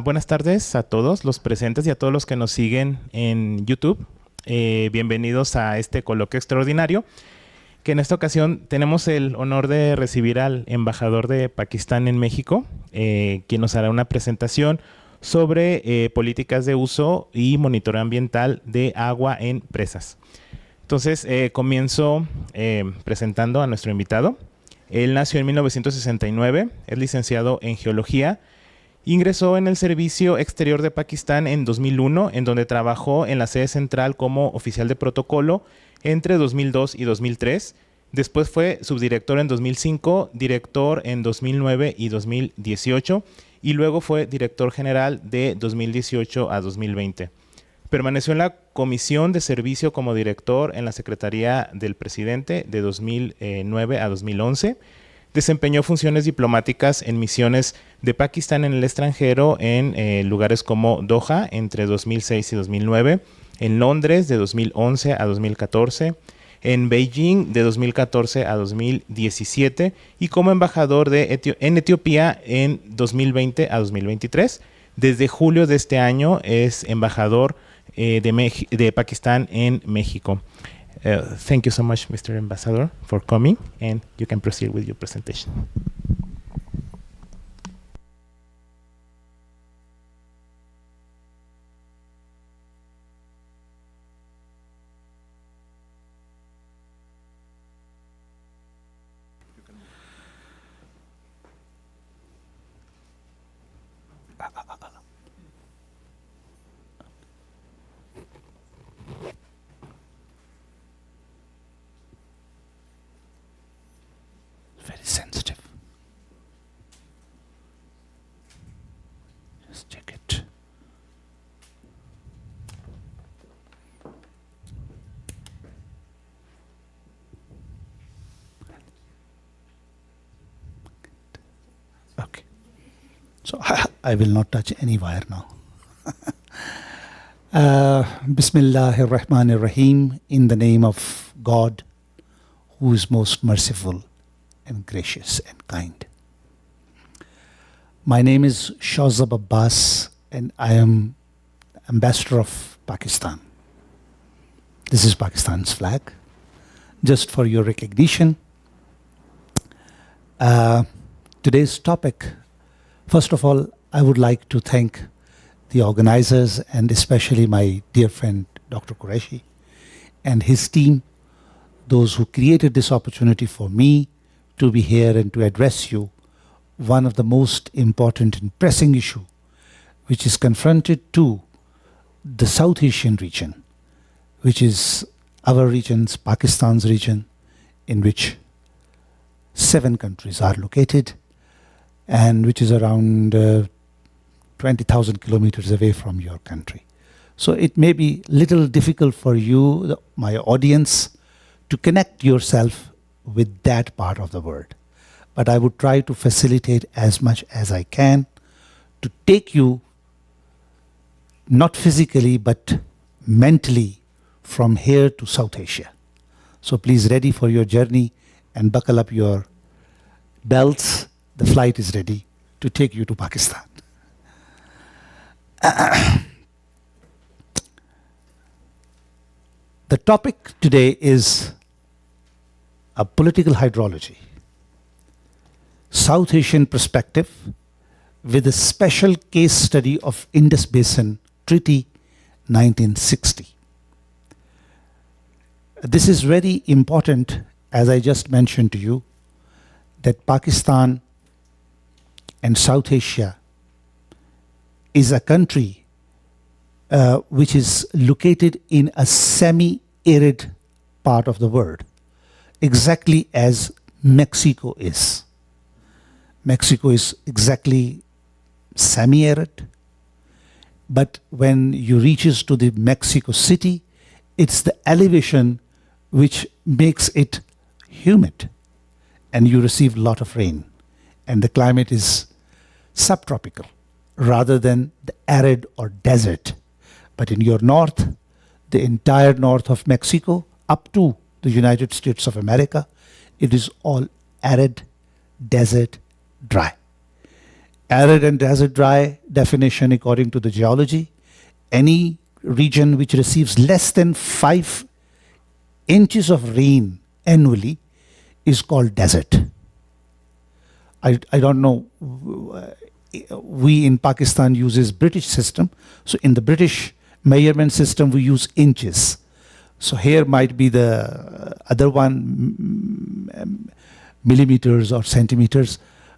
Buenas tardes a todos los presentes y a todos los que nos siguen en YouTube. Bienvenidos a este coloquio extraordinario, que en esta ocasión tenemos el honor de recibir al embajador de Pakistán en México, quien nos hará una presentación sobre políticas de uso y monitoreo ambiental de agua en presas. Entonces, comienzo presentando a nuestro invitado. Él nació en 1969, es licenciado en Geología. Ingresó en el Servicio Exterior de Pakistán en 2001, en donde trabajó en la sede central como oficial de protocolo entre 2002 y 2003. Después fue subdirector en 2005, director en 2009 y 2018, y luego fue director general de 2018 a 2020. Permaneció en la comisión de servicio como director en la Secretaría del Presidente de 2009 a 2011. Desempeñó funciones diplomáticas en misiones de Pakistán en el extranjero en lugares como Doha entre 2006 y 2009, en Londres de 2011 a 2014, en Beijing de 2014 a 2017 y como embajador en Etiopía en 2020 a 2023. Desde julio de este año es embajador de Pakistán en México. Thank you so much, Mr. Ambassador, for coming, and you can proceed with your presentation. Very sensitive. Just check it. Okay. So I will not touch any wire now. Bismillahir Rahmanir Rahim, in the name of God, who is most merciful and gracious and kind. My name is Shozab Abbas, and I am ambassador of Pakistan. This is Pakistan's flag. Just for your recognition, today's topic, first of all, I would like to thank the organizers and especially my dear friend Dr. Qureshi and his team, those who created this opportunity for me to be here and to address you one of the most important and pressing issue which is confronted to the South Asian region, which is our regions, Pakistan's region, in which 7 countries are located and which is around 20,000 kilometers away from your country. So it may be little difficult for you, my audience, to connect yourself with that part of the world. But I would try to facilitate as much as I can to take you, not physically, but mentally, from here to South Asia. So please ready for your journey and buckle up your belts. The flight is ready to take you to Pakistan. The topic today is a political hydrology, South Asian perspective, with a special case study of Indus Basin Treaty 1960. This is very important, as I just mentioned to you, that Pakistan and South Asia is a country which is located in a semi-arid part of the world, exactly as Mexico is. Mexico is exactly semi-arid, but when you reaches to the Mexico City, it's the elevation which makes it humid, and you receive a lot of rain, and the climate is subtropical rather than the arid or desert. But in your north, the entire north of Mexico up to the United States of America, it is all arid, desert, dry. Arid and desert dry definition according to the geology. Any region which receives less than 5 inches of rain annually is called desert. I don't know, we in Pakistan uses British system. So in the British measurement system, we use inches. So here might be the other one, millimeters or centimeters,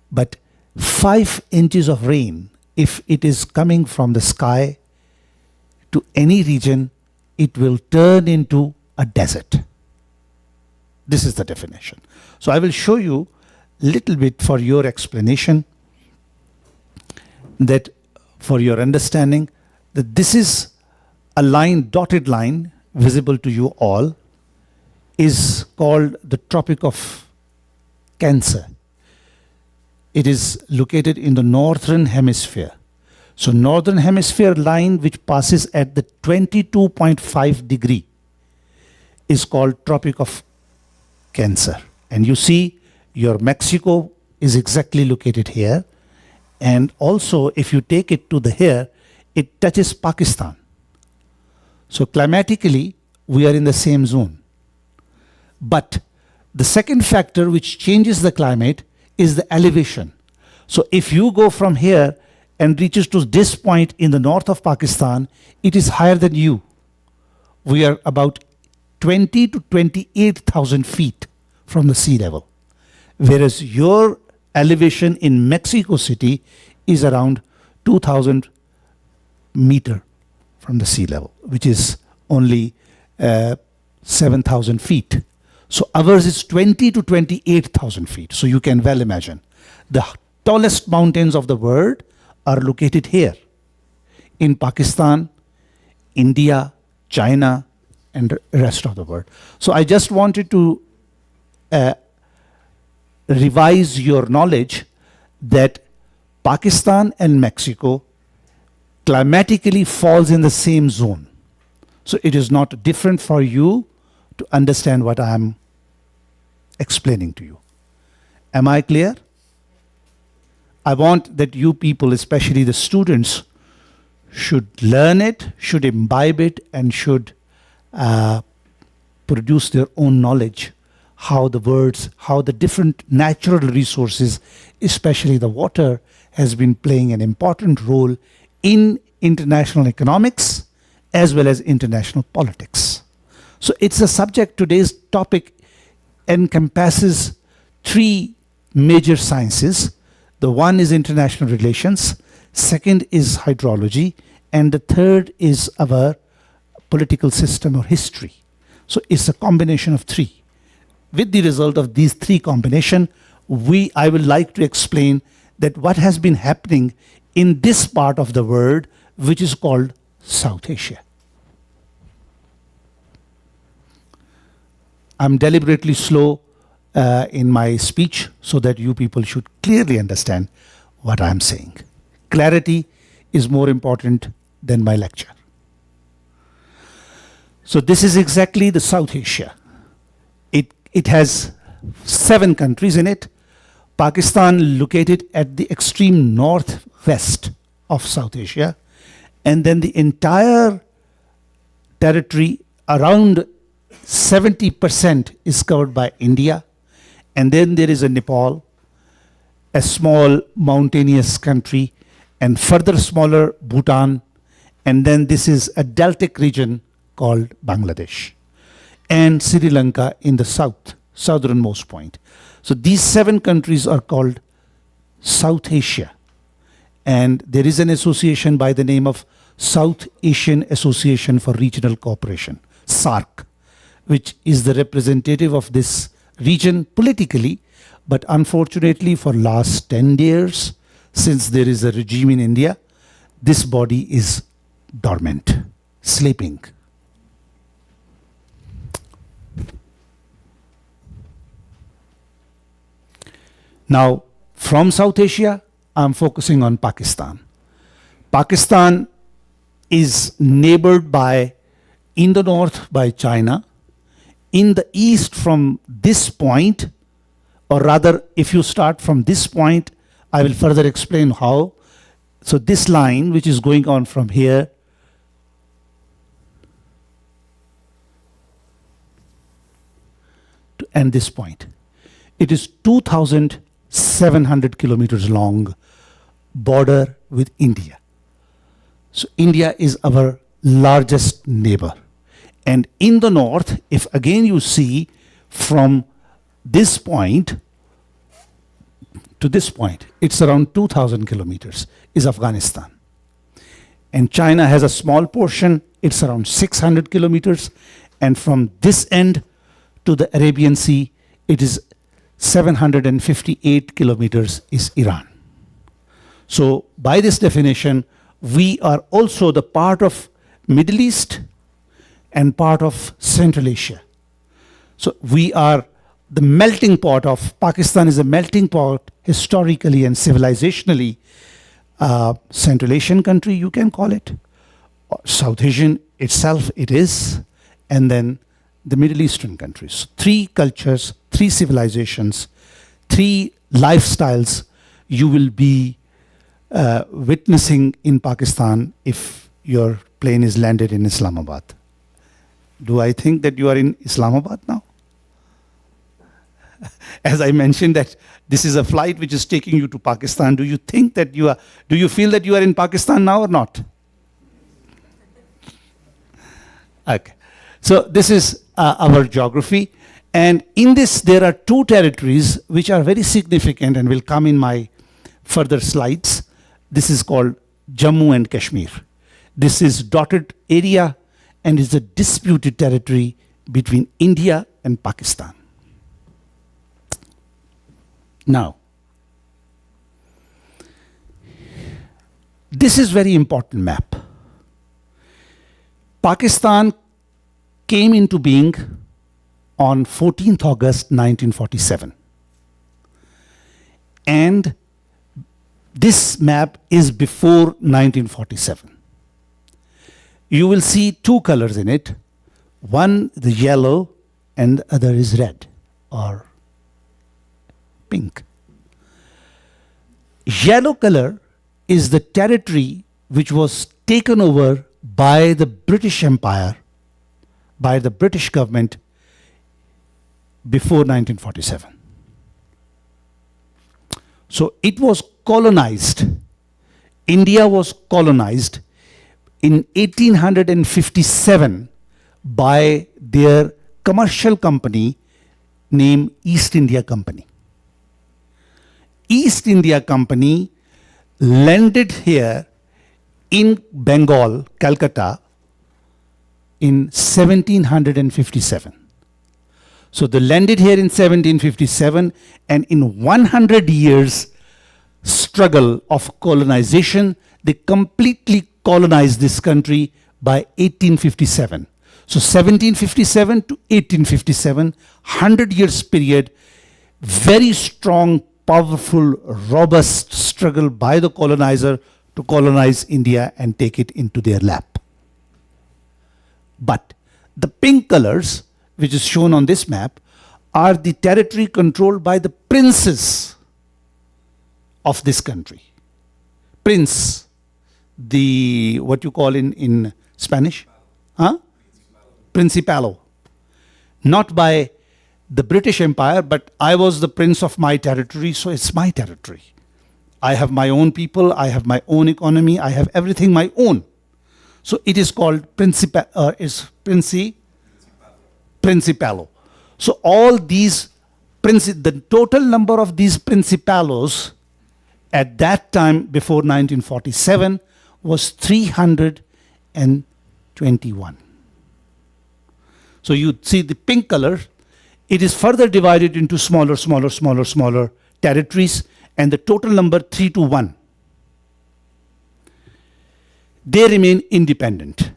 but 5 inches of rain, if it is coming from the sky to any region, it will turn into a desert. This is the definition. So I will show you little bit for your explanation, that for your understanding, that this is a line, dotted line, visible to you all, is called the Tropic of Cancer. It is located in the northern hemisphere. So northern hemisphere line, which passes at the 22.5 degree, is called Tropic of Cancer. And you see your Mexico is exactly located here. And also if you take it to the here, it touches Pakistan. So climatically, we are in the same zone. But the second factor which changes the climate is the elevation. So if you go from here and reaches to this point in the north of Pakistan, it is higher than you. We are about 20 to 28,000 feet from the sea level. Whereas your elevation in Mexico City is around 2,000 meter from the sea level, which is only 7,000 feet. So ours is 20 to 28,000 feet. So you can well imagine. The tallest mountains of the world are located here in Pakistan, India, China, and the rest of the world. So I just wanted to revise your knowledge that Pakistan and Mexico climatically falls in the same zone. So it is not different for you to understand what I am explaining to you. Am I clear? I want that you people, especially the students, should learn it, should imbibe it, and should produce their own knowledge, how the words, how the different natural resources, especially the water, has been playing an important role in international economics as well as international politics. So it's a subject, today's topic encompasses 3 major sciences. The one is international relations, second is hydrology, and the third is our political system or history. So it's a combination of 3. With the result of these 3 combination, I would like to explain that what has been happening in this part of the world, which is called South Asia. I'm deliberately slow in my speech so that you people should clearly understand what I'm saying. Clarity is more important than my lecture. So this is exactly the South Asia. It has 7 countries in it. Pakistan located at the extreme northwest of South Asia, and then the entire territory around 70% is covered by India, and then there is a Nepal, a small mountainous country, and further smaller Bhutan, and then this is a deltic region called Bangladesh, and Sri Lanka in the southernmost point. So these 7 countries are called South Asia, and there is an association by the name of South Asian Association for Regional Cooperation, SAARC, which is the representative of this region politically, but unfortunately for last 10 years, since there is a regime in India, this body is dormant, sleeping. Now, from South Asia, I'm focusing on Pakistan. Pakistan is neighbored by, in the north by China, in the east from this point, or rather if you start from this point I will further explain how. So this line, which is going on from here to end this point, it is 2,700 kilometers long border with India. So India is our largest neighbor. And in the north, if again you see from this point to this point, it's around 2,000 kilometers, is Afghanistan. And China has a small portion, it's around 600 kilometers. And from this end to the Arabian Sea, it is 758 kilometers is Iran. So by this definition, we are also the part of Middle East and part of Central Asia. So we are the melting pot of, Pakistan is a melting pot historically and civilizationally. Central Asian country, you can call it. South Asian itself, it is. And then the Middle Eastern countries. 3 cultures, 3 civilizations, 3 lifestyles you will be witnessing in Pakistan if your plane is landed in Islamabad. Do I think that you are in Islamabad now? As I mentioned that this is a flight which is taking you to Pakistan, do you think that you are, do you feel that you are in Pakistan now or not? Okay. So this is our geography. And in this, there are 2 territories which are very significant and will come in my further slides. This is called Jammu and Kashmir. This is dotted area and is a disputed territory between India and Pakistan. Now, this is very important map. Pakistan came into being on 14th August 1947. And this map is before 1947. You will see 2 colors in it. One, the yellow, and the other is red or pink. Yellow color is the territory which was taken over by the British Empire, by the British government before 1947. So it was colonized. India was colonized in 1857 by their commercial company named East India Company. East India Company landed here in Bengal, Calcutta, in 1757. So they landed here in 1757, and in 100 years struggle of colonization, they completely colonized this country by 1857. So 1757 to 1857, 100 years period, very strong, powerful, robust struggle by the colonizer to colonize India and take it into their lap. But the pink colors, which is shown on this map, are the territory controlled by the princes of this country. Prince, the, what you call in Spanish? Huh? Principalo. Not by the British Empire, but I was the prince of my territory, so it's my territory. I have my own people, I have my own economy, I have everything my own. So it is called Principalo. So all these, the total number of these Principalos at that time before 1947 was 321. So you see the pink color, it is further divided into smaller territories, and the total number 321. They remain independent.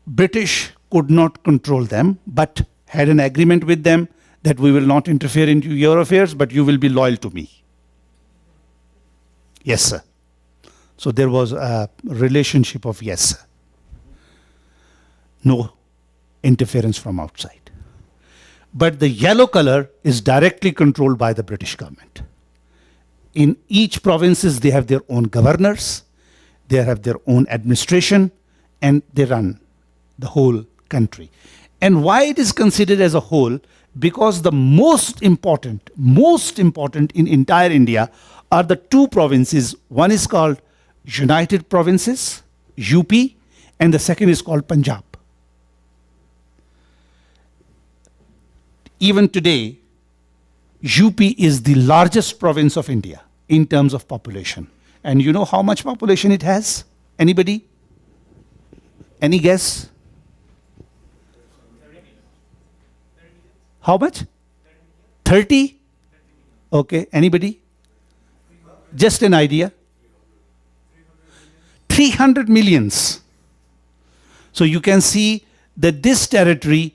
British could not control them, but had an agreement with them that we will not interfere into your affairs, but you will be loyal to me. Yes, sir. So there was a relationship of yes, sir. No interference from outside. But the yellow color is directly controlled by the British government. In each provinces, they have their own governors, they have their own administration, and they run the whole country. And why it is considered as a whole? Because the most important in entire India are the two provinces. One is called United Provinces, UP, and the second is called Punjab. Even today, UP is the largest province of India in terms of population. And you know how much population it has? Anybody? Any guess? How much? 30? Okay, anybody? Just an idea? 300 millions. So you can see that this territory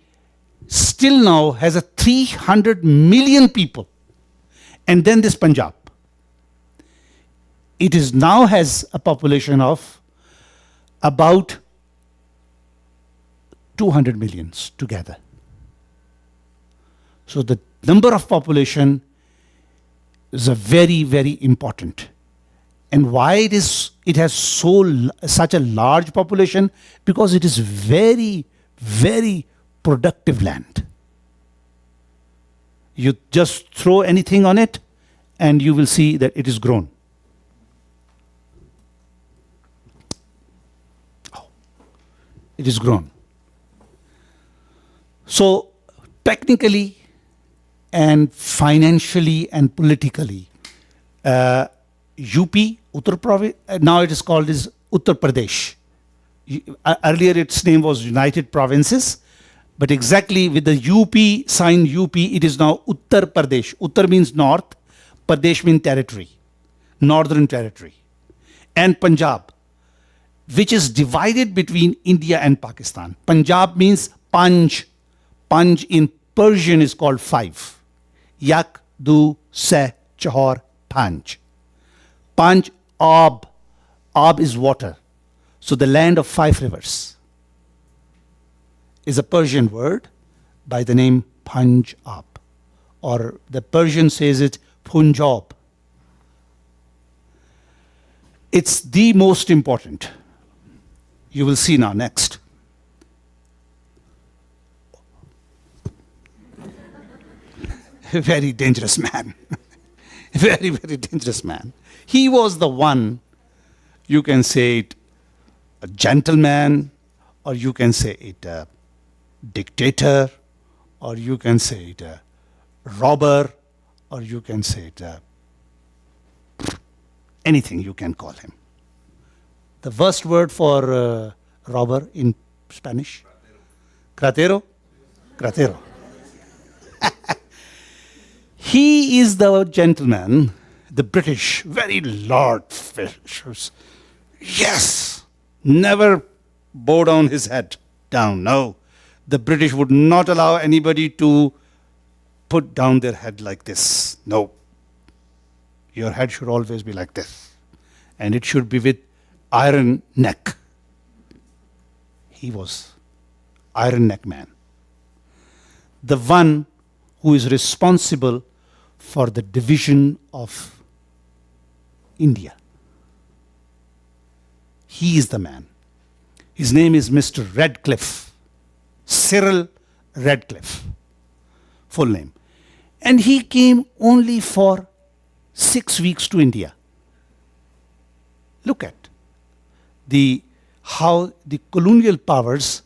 still now has a 300 million people. And then this Punjab. It is now has a population of about 200 millions together. So the number of population is a very, very important. And why it has such a large population? Because it is very, very productive land. You just throw anything on it and you will see that it is grown. It is grown. So technically and financially and politically, UP, Uttar Pradesh, now it is called as Uttar Pradesh. Earlier its name was United Provinces, but exactly with the UP, sign UP, it is now Uttar Pradesh. Uttar means north, Pradesh means territory, northern territory. And Punjab, which is divided between India and Pakistan. Punjab means Panj. Panj in Persian is called five. Yak, Du, Se, Chahor, Panj. Panj, Ab. Ab is water. So the land of five rivers is a Persian word by the name Punjab. Or the Persian says it Punjab. It's the most important. You will see now next. A very dangerous man. Very, very dangerous man. He was the one, you can say it, a gentleman, or you can say it a dictator, or you can say it a robber, or you can say it anything you can call him. The worst word for robber in Spanish? Cratero? Cratero. He is the gentleman, the British, very Lord Fishers. Yes, never bow down his head down. No, the British would not allow anybody to put down their head like this. No, your head should always be like this. And it should be with iron neck. He was iron neck man. The one who is responsible for the division of India. He is the man. His name is Mr. Radcliffe, Cyril Radcliffe, full name. And he came only for 6 weeks to India. Look at how the colonial powers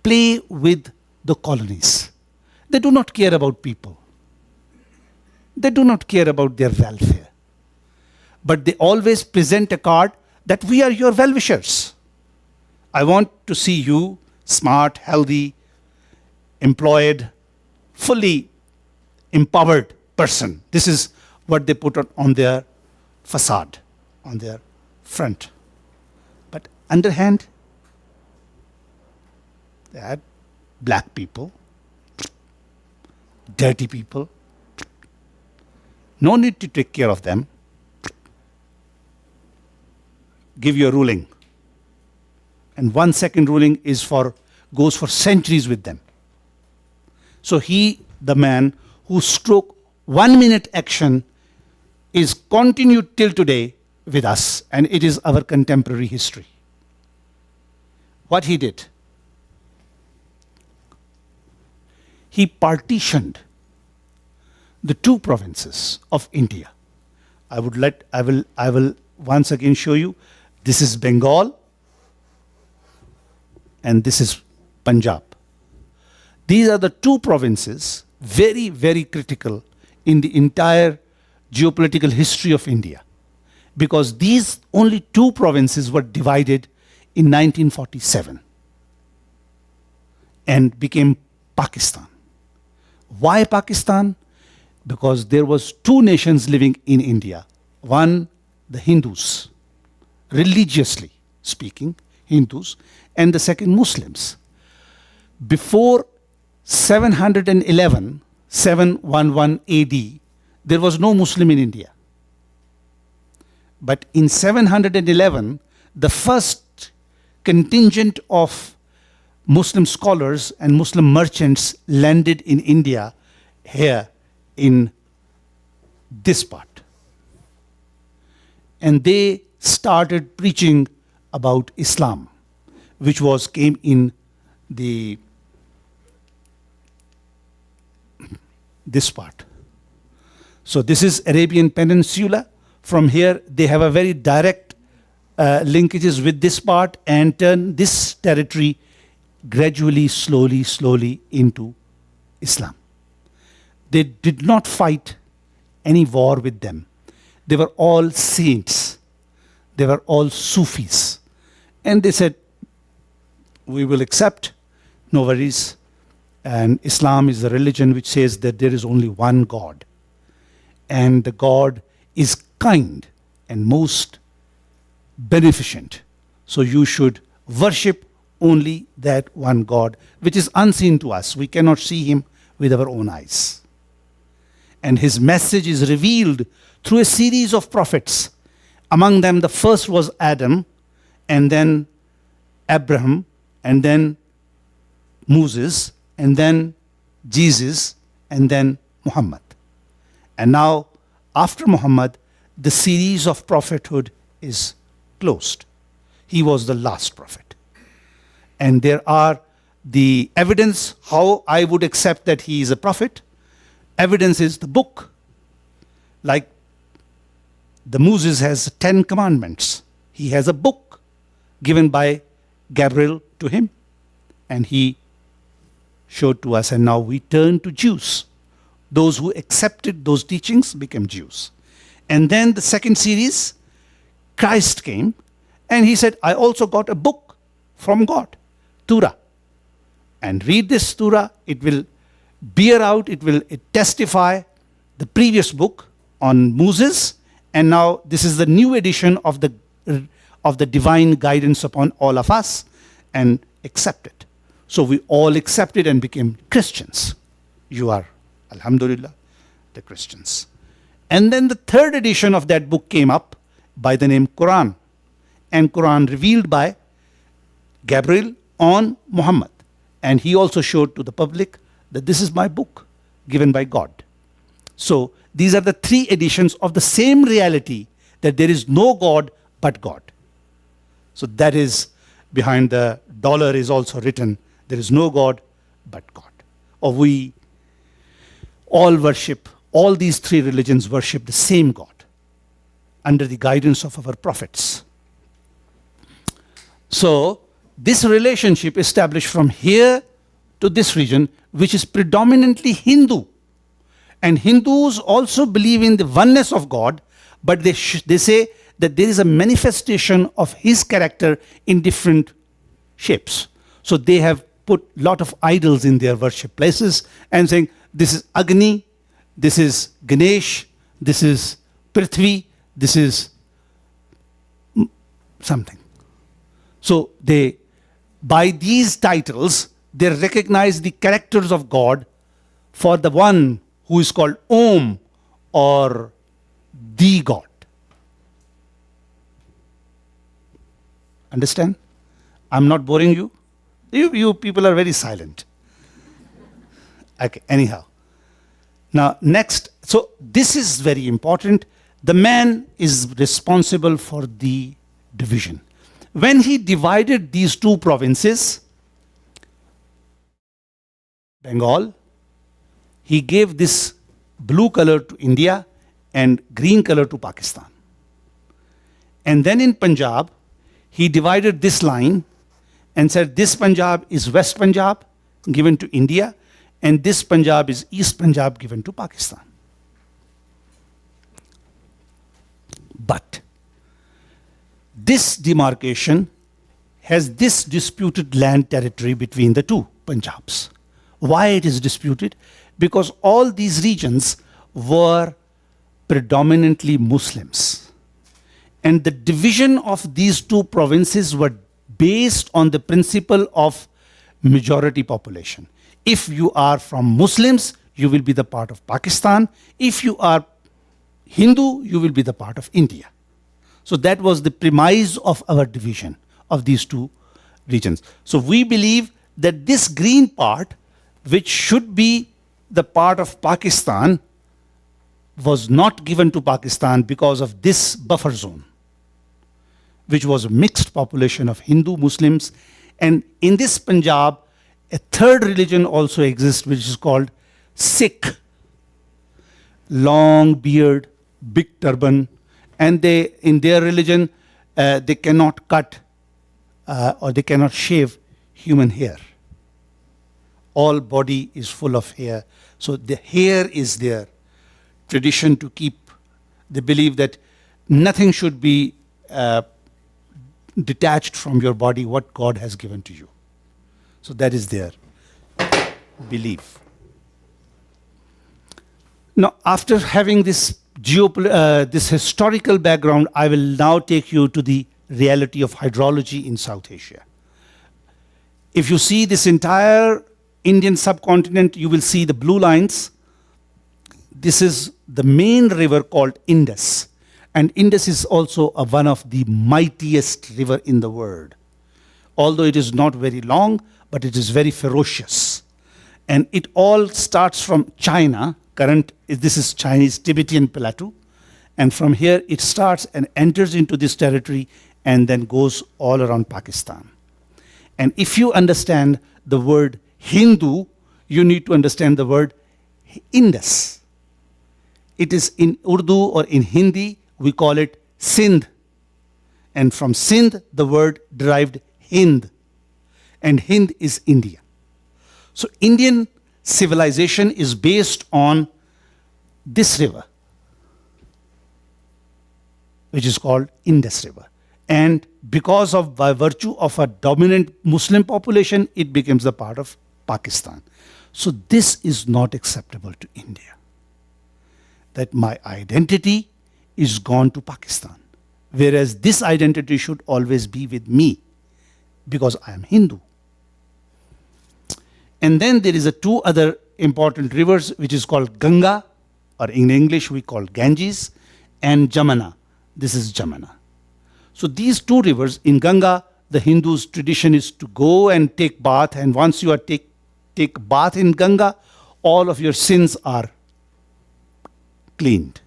play with the colonies. They do not care about people. They do not care about their welfare. But they always present a card that we are your well-wishers. I want to see you smart, healthy, employed, fully empowered person. This is what they put on their facade, on their front. But underhand, they had black people, dirty people. No need to take care of them. Give you a ruling. And 1 second ruling goes for centuries with them. So he, the man who stroke 1 minute action is continued till today with us, and it is our contemporary history. What he did, he partitioned the two provinces of India. I will once again show you. This is Bengal and this is Punjab. These are the two provinces, very, very critical in the entire geopolitical history of India, because these only two provinces were divided in 1947 and became Pakistan. Why Pakistan? Because there was two nations living in India. One, the Hindus, religiously speaking, Hindus, and the second, Muslims. Before 711 AD, there was no Muslim in India. But in 711, the first contingent of Muslim scholars and Muslim merchants landed in India, here in this part. And they started preaching about Islam, which came in this part. So this is Arabian Peninsula. From here, they have a very direct linkages with this part and turn this territory gradually, slowly into Islam. They did not fight any war with them. They were all saints. They were all Sufis. And they said, we will accept, no worries. And Islam is the religion which says that there is only one God. And the God is kind and most beneficent. So you should worship only that one God, which is unseen to us. We cannot see him with our own eyes. And his message is revealed through a series of prophets. Among them, the first was Adam, and then Abraham, and then Moses, and then Jesus, and then Muhammad. And now, after Muhammad, the series of prophethood is closed. He was the last prophet. And there are the evidence how I would accept that he is a prophet. Evidence is the book. Like the Moses has 10 commandments. He has a book given by Gabriel to him. And he showed to us. And now we turn to Jews. Those who accepted those teachings became Jews. And then the second series, Christ came. And he said, I also got a book from God, Torah. And read this Torah. It will bear out, it testify the previous book on Moses, and now this is the new edition of the divine guidance upon all of us, and accept it. So we all accepted and became Christians. You are, alhamdulillah, the Christians. And then the third edition of that book came up by the name Quran, and Quran revealed by Gabriel on Muhammad. And he also showed to the public that this is my book given by God. So these are the three editions of the same reality, that there is no God but God. So that is behind the dollar is also written, there is no God but God. Or we all worship, all these three religions worship the same God under the guidance of our prophets. So this relationship established from here to this region, which is predominantly Hindu. And Hindus also believe in the oneness of God, but they say that there is a manifestation of his character in different shapes. So they have put a lot of idols in their worship places and saying, this is Agni, this is Ganesh, this is Prithvi, this is something. So they, by these titles, they recognize the characters of God for the one who is called Om, or the God. Understand? I'm not boring you. You people are very silent. Okay, anyhow. Now next, so this is very important. the man is responsible for the division. When he divided these two provinces, Bengal, he gave this blue color to India and green color to Pakistan. And then in Punjab, he divided this line and said this Punjab is West Punjab, given to India, and this Punjab is East Punjab, given to Pakistan. But this demarcation has this disputed land territory between the two Punjabs. Why it is disputed? Because all these regions were predominantly Muslims. And the division of these two provinces were based on the principle of majority population. If you are from Muslims, you will be the part of Pakistan. If you are Hindu, you will be the part of India. So that was the premise of our division of these two regions. So we believe that this green part, which should be the part of Pakistan, was not given to Pakistan because of this buffer zone, which was a mixed population of Hindu, Muslims. And in this Punjab, a third religion also exists, which is called Sikh. Long beard, big turban, and they, in their religion, they cannot cut or they cannot shave human hair. All body is full of hair. So the hair is their tradition to keep. They believe that nothing should be detached from your body, what God has given to you. So that is their belief. Now, after having this this historical background, I will now take you to the reality of hydrology in South Asia. If you see this entire Indian subcontinent, you will see the blue lines. This is the main river called Indus. And Indus is also one of the mightiest river in the world. Although it is not very long, but it is very ferocious. And it all starts from China. This is Chinese Tibetan Plateau. And from here it starts and enters into this territory and then goes all around Pakistan. And if you understand the word Hindu, you need to understand the word Indus. It is in Urdu or in Hindi, we call it Sindh. And from Sindh, the word derived Hind. And Hind is India. So Indian civilization is based on this river, which is called Indus River. And because of, by virtue of a dominant Muslim population, it becomes a part of Pakistan. So this is not acceptable to India. That my identity is gone to Pakistan. Whereas this identity should always be with me because I am Hindu. And then there is two other important rivers, which is called Ganga, or in English we call Ganges, and Jamuna. This is Jamuna. So these two rivers, in Ganga, the Hindus' tradition is to go and take bath, and once you are take bath in Ganga, all of your sins are cleaned.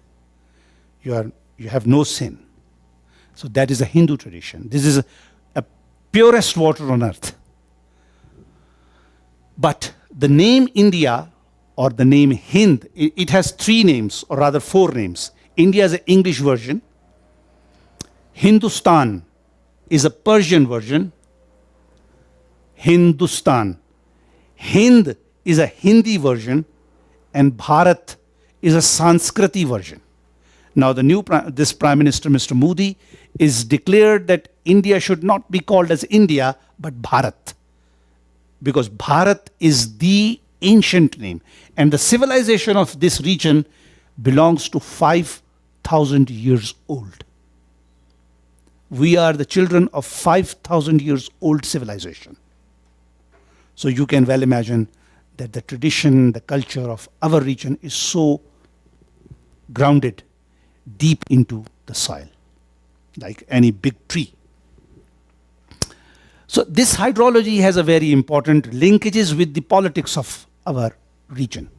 You have no sin. So that is a Hindu tradition. This is a purest water on earth. But the name India or the name Hind, it has three names, or rather four names. India is an English version. Hindustan is a Persian version. Hindustan. Hind is a Hindi version. And Bharat is a Sanskriti version. Now this Prime Minister, Mr. Modi, is declared that India should not be called as India, but Bharat. Because Bharat is the ancient name. And the civilization of this region belongs to 5,000 years old. We are the children of 5,000 years old civilization. So you can well imagine that the tradition, the culture of our region is so grounded deep into the soil, like any big tree. So this hydrology has a very important linkages with the politics of our region.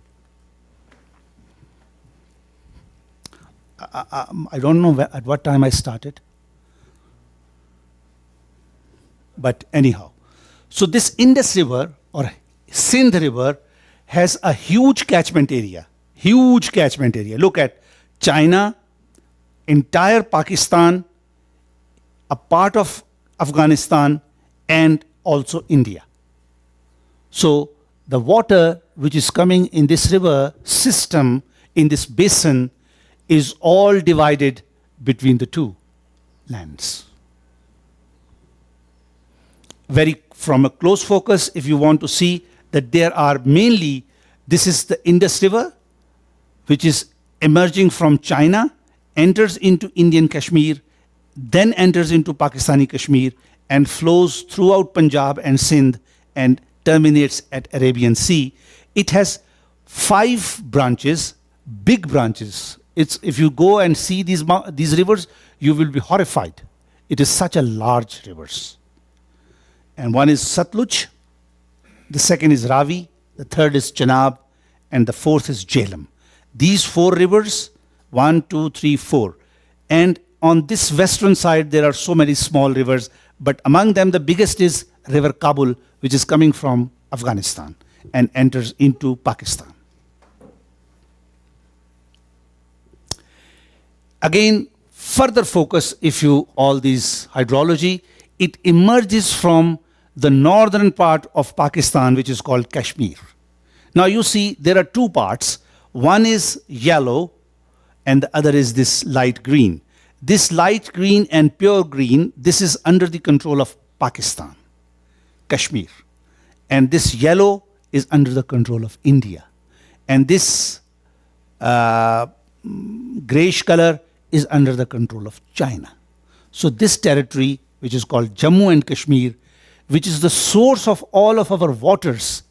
I don't know at what time I started. But anyhow, so this Indus River or Sindh River has a huge catchment area. Huge catchment area. Look at China, entire Pakistan, a part of Afghanistan, and also India. So the water which is coming in this river system, in this basin, is all divided between the two lands. Very from a close focus, if you want to see that there are mainly, this is the Indus River, which is emerging from China, enters into Indian Kashmir, then enters into Pakistani Kashmir, and flows throughout Punjab and Sindh and terminates at Arabian Sea. It has 5 branches, big branches. If you go and see these rivers, you will be horrified. It is such a large rivers. And one is Satluj, the second is Ravi, the third is Chenab, and the fourth is Jhelum. These 4 rivers, 1, 2, 3, 4. And on this western side, there are so many small rivers, but among them, the biggest is River Kabul, which is coming from Afghanistan and enters into Pakistan. Again, further focus, if you all these hydrology, it emerges from the northern part of Pakistan, which is called Kashmir. Now you see there are 2 parts. One is yellow and the other is this light green. This light green and pure green, this is under the control of Pakistan, Kashmir. And this yellow is under the control of India. And this grayish color is under the control of China. So this territory, which is called Jammu and Kashmir, which is the source of all of our waters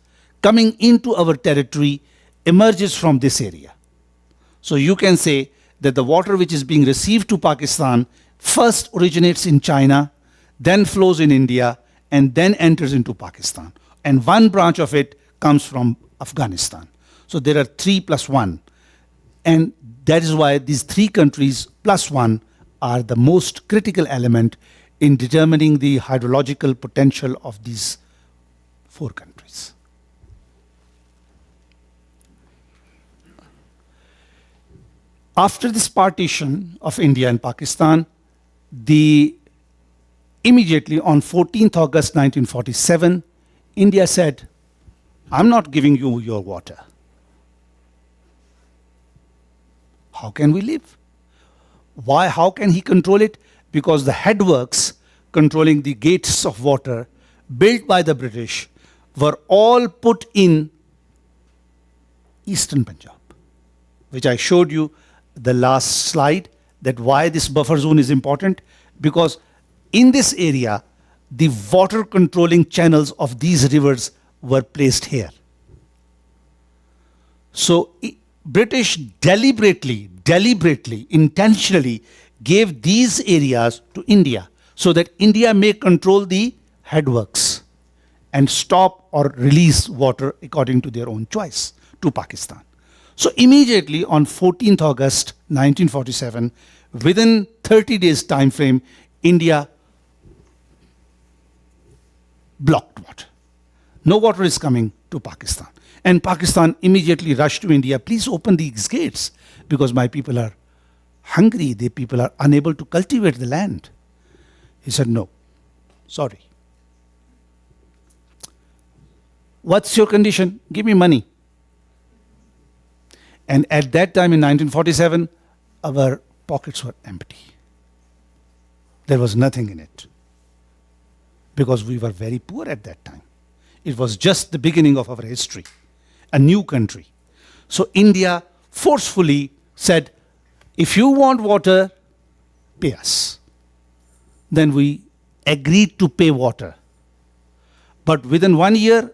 coming into our territory, emerges from this area. So you can say that the water which is being received to Pakistan first originates in China, then flows in India, and then enters into Pakistan. And one branch of it comes from Afghanistan. So there are 3 plus 1. And that is why these 3 countries plus 1 are the most critical element in determining the hydrological potential of these 4 countries. After this partition of India and Pakistan, immediately on 14th August 1947, India said, I'm not giving you your water. How can we live? Why? How can he control it? Because the headworks controlling the gates of water built by the British were all put in Eastern Punjab, which I showed you the last slide, that why this buffer zone is important, because in this area, the water controlling channels of these rivers were placed here. So British deliberately, intentionally gave these areas to India so that India may control the headworks and stop or release water according to their own choice to Pakistan. So immediately on 14th August 1947, within 30 days time frame, India blocked water. No water is coming to Pakistan. And Pakistan immediately rushed to India, please open these gates because my people are hungry, the people are unable to cultivate the land. He said, no, sorry. What's your condition? Give me money. And at that time in 1947, our pockets were empty. There was nothing in it because we were very poor at that time. It was just the beginning of our history, a new country. So India forcefully said, if you want water, pay us. Then we agreed to pay water. But within 1 year,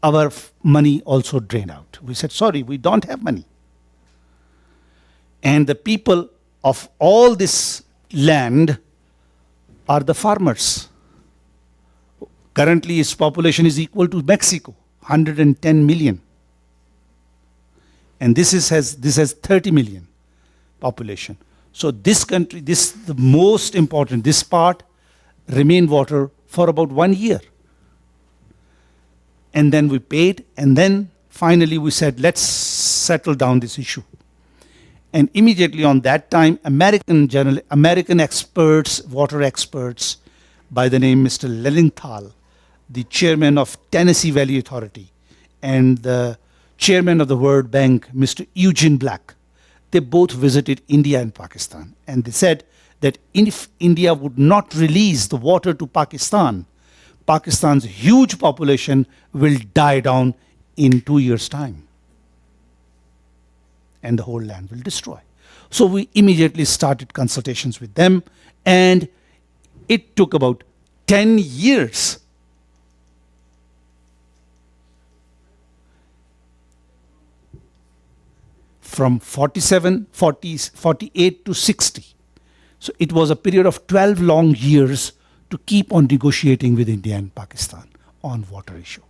our money also drained out. We said, sorry, we don't have money. And the people of all this land are the farmers. Currently, its population is equal to Mexico, 110 million. And this has 30 million. population. So this country, this the most important, this part remained water for about 1 year. And then we paid, and then finally we said, let's settle down this issue. And immediately on that time, American experts, water experts, by the name Mr. Lilienthal, the chairman of Tennessee Valley Authority, and the chairman of the World Bank, Mr. Eugene Black, they both visited India and Pakistan. And they said that if India would not release the water to Pakistan, Pakistan's huge population will die down in 2 years' time. And the whole land will destroy. So we immediately started consultations with them, and it took about 10 years. From 48 to 60. So it was a period of 12 long years to keep on negotiating with India and Pakistan on water issue.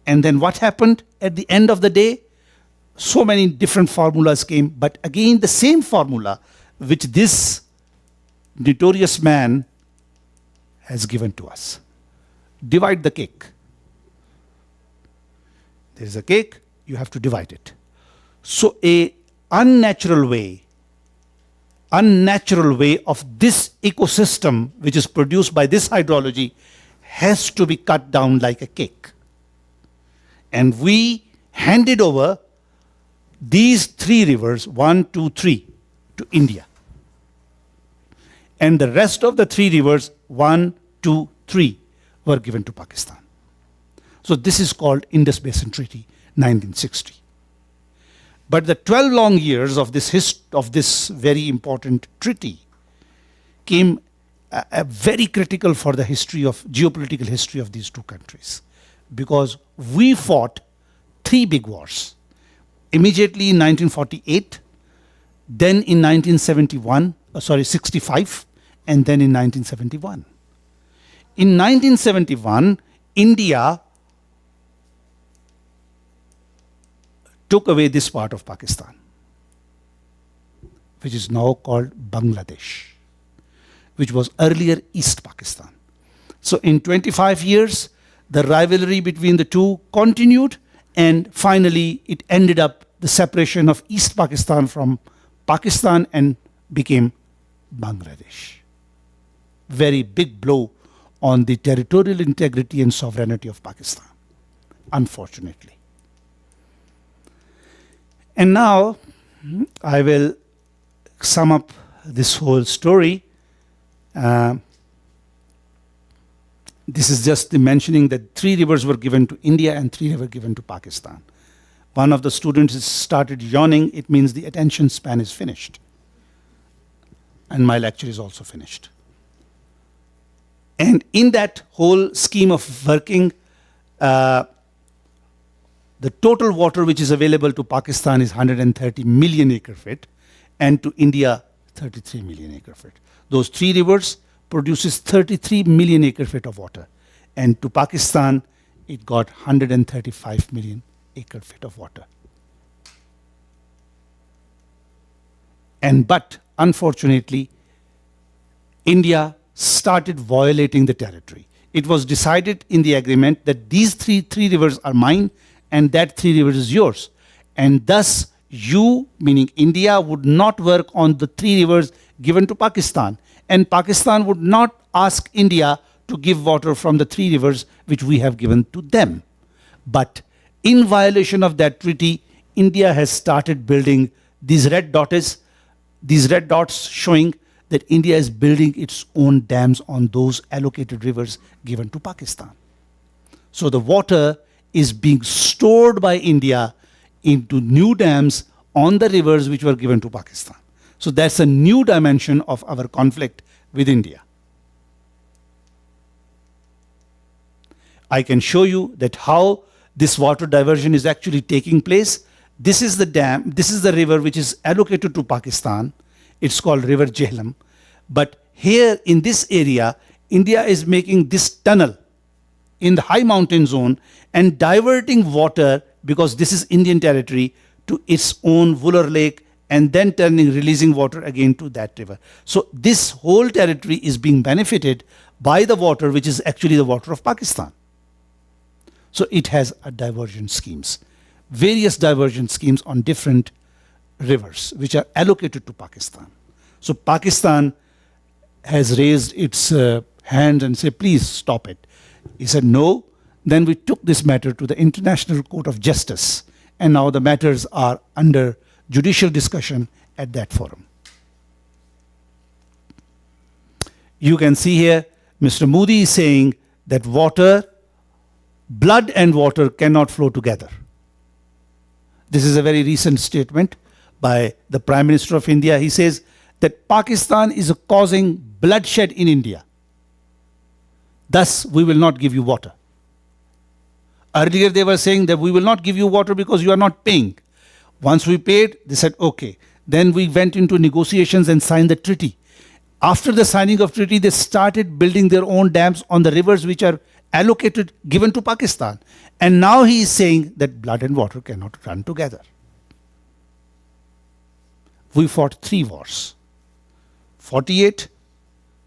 And then what happened at the end of the day? So many different formulas came, but again the same formula which this notorious man has given to us. Divide the cake. There is a cake, you have to divide it. So a unnatural way of this ecosystem which is produced by this hydrology has to be cut down like a cake. And we handed over these 3 rivers, 1, 2, 3, to India. And the rest of the 3 rivers, 1, 2, 3, were given to Pakistan. So this is called Indus Basin Treaty, 1960. But the 12 long years of this very important treaty came very critical for the geopolitical history of these 2 countries. Because we fought 3 big wars. Immediately in 1948, then in 65, and then in 1971. In 1971, India took away this part of Pakistan, which is now called Bangladesh, which was earlier East Pakistan. So in 25 years, the rivalry between the 2 continued, and finally it ended up the separation of East Pakistan from Pakistan and became Bangladesh. Very big blow on the territorial integrity and sovereignty of Pakistan, unfortunately. And now I will sum up this whole story. This is just the mentioning that 3 rivers were given to India and 3 were given to Pakistan. One of the students started yawning. It means the attention span is finished. And my lecture is also finished. And in that whole scheme of working, the total water which is available to Pakistan is 130 million acre-feet, and to India, 33 million acre-feet. Those 3 rivers produces 33 million acre-feet of water, and to Pakistan, it got 135 million acre-feet of water. But unfortunately, India started violating the territory. It was decided in the agreement that these three rivers are mine, and that 3 rivers is yours. And thus, you, meaning India, would not work on the 3 rivers given to Pakistan. And Pakistan would not ask India to give water from the 3 rivers which we have given to them. But in violation of that treaty, India has started building these red dots showing that India is building its own dams on those allocated rivers given to Pakistan. So the water is being stored by India into new dams on the rivers which were given to Pakistan. So that's a new dimension of our conflict with India. I can show you that how this water diversion is actually taking place. This is the dam, this is the river which is allocated to Pakistan. It's called River Jhelum. But here in this area, India is making this tunnel in the high mountain zone and diverting water, because this is Indian territory, to its own Wooler Lake and then releasing water again to that river. So this whole territory is being benefited by the water, which is actually the water of Pakistan. So it has a diversion schemes, various diversion schemes on different rivers, which are allocated to Pakistan. So Pakistan has raised its hand and said, please stop it. He said, no. Then we took this matter to the International Court of Justice, and now the matters are under judicial discussion at that forum. You can see here, Mr. Modi is saying that water, blood and water cannot flow together. This is a very recent statement by the Prime Minister of India. He says that Pakistan is causing bloodshed in India. Thus, we will not give you water. Earlier, they were saying that we will not give you water because you are not paying. Once we paid, they said, okay. Then we went into negotiations and signed the treaty. After the signing of treaty, they started building their own dams on the rivers which are allocated, given to Pakistan. And now he is saying that blood and water cannot run together. We fought 3 wars. 48,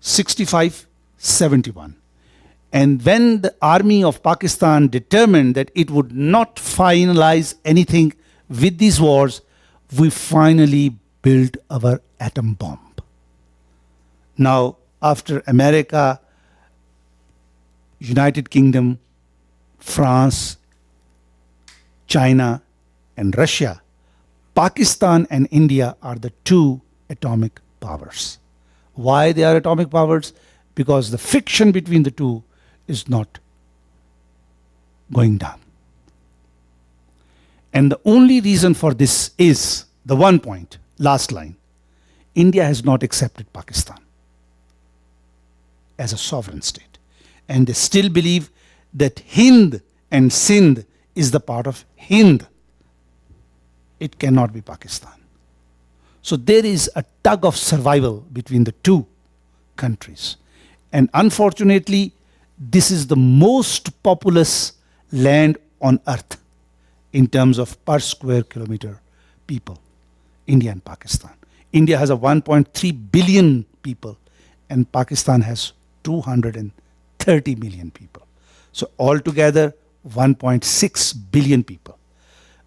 65, 71. And when the army of Pakistan determined that it would not finalize anything with these wars, we finally built our atom bomb. Now, after America, United Kingdom, France, China, and Russia, Pakistan and India are the 2 atomic powers. Why they are atomic powers? Because the friction between the 2 is not going down. And the only reason for this is the one point, last line. India has not accepted Pakistan as a sovereign state. And they still believe that Hind and Sindh is the part of Hind. It cannot be Pakistan. So there is a tug of survival between the 2 countries. And unfortunately, this is the most populous land on earth in terms of per square kilometer people, India and Pakistan. India has a 1.3 billion people and Pakistan has 230 million people. So altogether 1.6 billion people.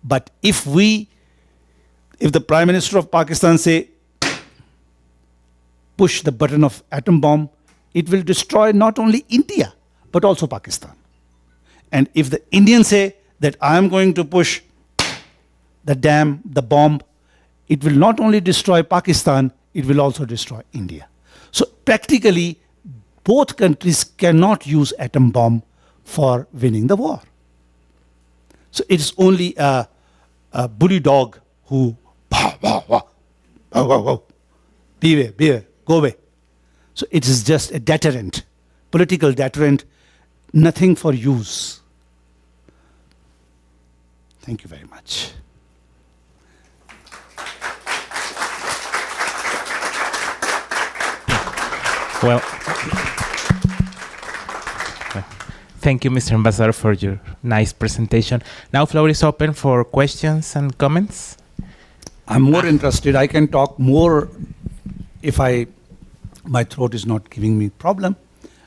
But if the Prime Minister of Pakistan say, push the button of atom bomb, it will destroy not only India, but also Pakistan. And if the Indians say that I am going to push the bomb, it will not only destroy Pakistan, it will also destroy India. So practically, both countries cannot use atom bomb for winning the war. So it's only a bully dog who, beware, go away. So it is just a deterrent, political deterrent, nothing for use. Thank you very much. Well, thank you, Mr. Ambassador, for your nice presentation. Now, floor is open for questions and comments. I'm more interested. I can talk more if my throat is not giving me problem.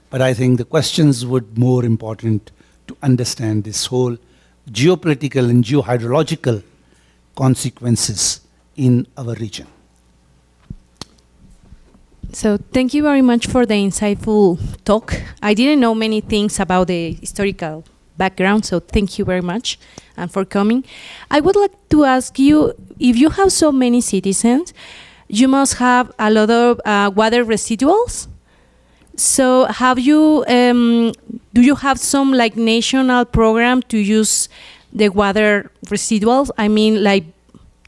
But I think the questions would more important to understand this whole geopolitical and geohydrological consequences in our region. So thank you very much for the insightful talk. I didn't know many things about the historical background, so thank you very much for coming. I would like to ask you, if you have so many citizens, you must have a lot of water residuals. So have you, do you have some like national program to use the water residuals? I mean, like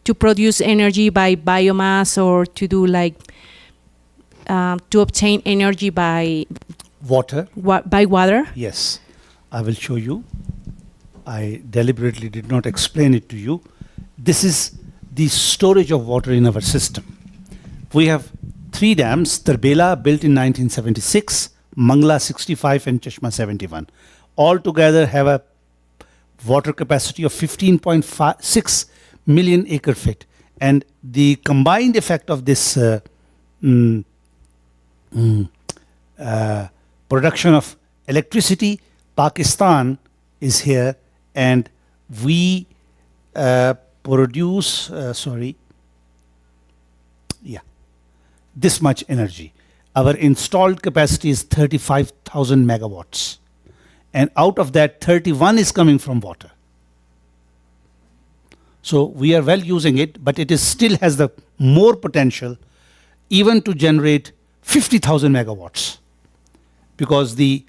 to produce energy by biomass or to do like, to obtain energy by Water? By water? Yes, I will show you. I deliberately did not explain it to you. This is the storage of water in our system. We have 3 dams, Tarbela built in 1976, Mangla 65 and Chashma 71. All together have a water capacity of 15.6 million acre feet. And the combined effect of this production of electricity, Pakistan is here, and we produce, this much energy. Our installed capacity is 35,000 megawatts. And out of that, 31 is coming from water. So we are well using it, but it is still has the more potential even to generate 50,000 megawatts. Because the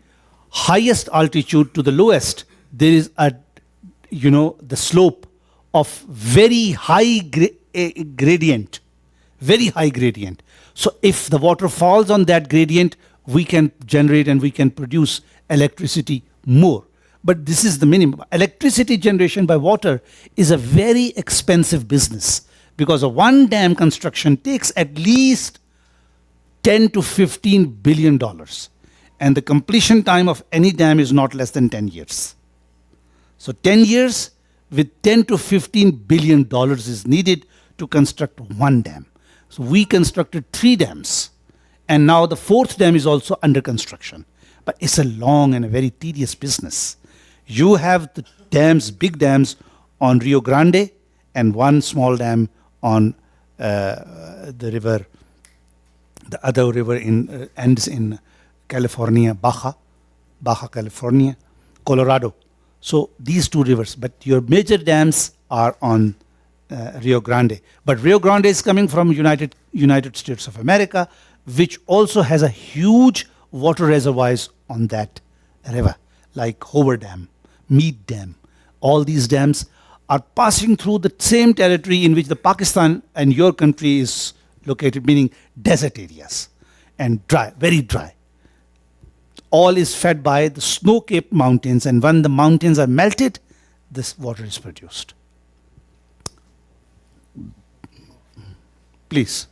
highest altitude to the lowest, there is the slope of very high gradient, very high gradient. So if the water falls on that gradient, we can generate and we can produce electricity more. But this is the minimum. Electricity generation by water is a very expensive business because a one dam construction takes at least $10 to $15 billion. And the completion time of any dam is not less than 10 years. So 10 years with $10 to $15 billion is needed to construct one dam. So we constructed 3 dams. And now the 4th dam is also under construction. But it's a long and a very tedious business. You have the dams, big dams on Rio Grande and one small dam on the river, the other river ends in California, Baja California, Colorado. So these 2 rivers, but your major dams are on Rio Grande. But Rio Grande is coming from United States of America, which also has a huge water reservoirs on that river, like Hoover Dam, Mead Dam. All these dams are passing through the same territory in which the Pakistan and your country is located, meaning desert areas, and dry, very dry. All is fed by the snow-capped mountains, and when the mountains are melted, this water is produced. Please.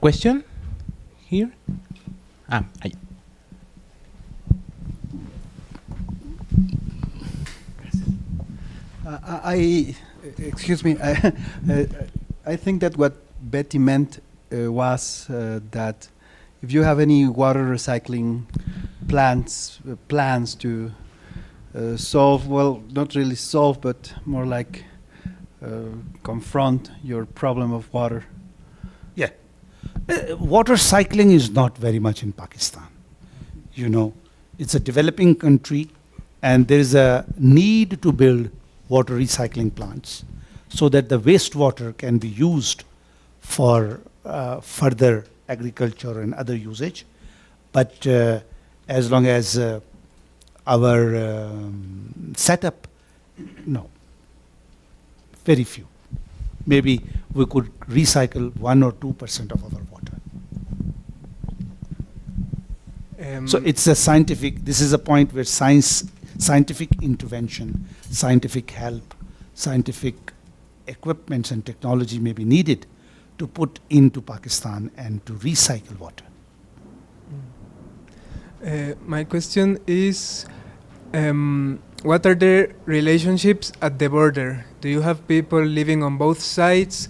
Question here? Excuse me. I think that what Betty meant was that if you have any water recycling plans to solve, well, not really solve, but more like confront your problem of water. Yeah. Water cycling is not very much in Pakistan. It's a developing country, and there is a need to build water recycling plants so that the wastewater can be used for further agriculture and other usage. But as long as our setup, no, very few. Maybe we could recycle 1 or 2% of our water. So it's a this is a point where scientific intervention, scientific help, scientific equipments and technology may be needed to put into Pakistan and to recycle water. My question is, what are the relationships at the border? Do you have people living on both sides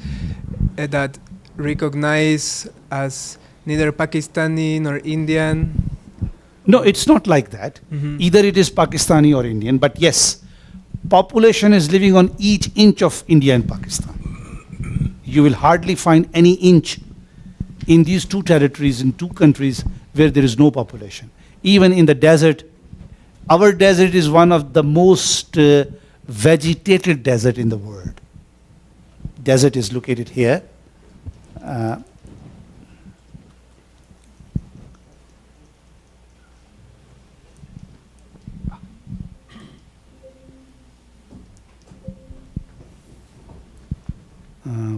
that recognize as neither Pakistani nor Indian? No, it's not like that. Mm-hmm. Either it is Pakistani or Indian, but yes, population is living on each inch of India and Pakistan. You will hardly find any inch in these 2 territories, in 2 countries, where there is no population. Even in the desert, our desert is one of the most vegetated desert in the world. Desert is located here.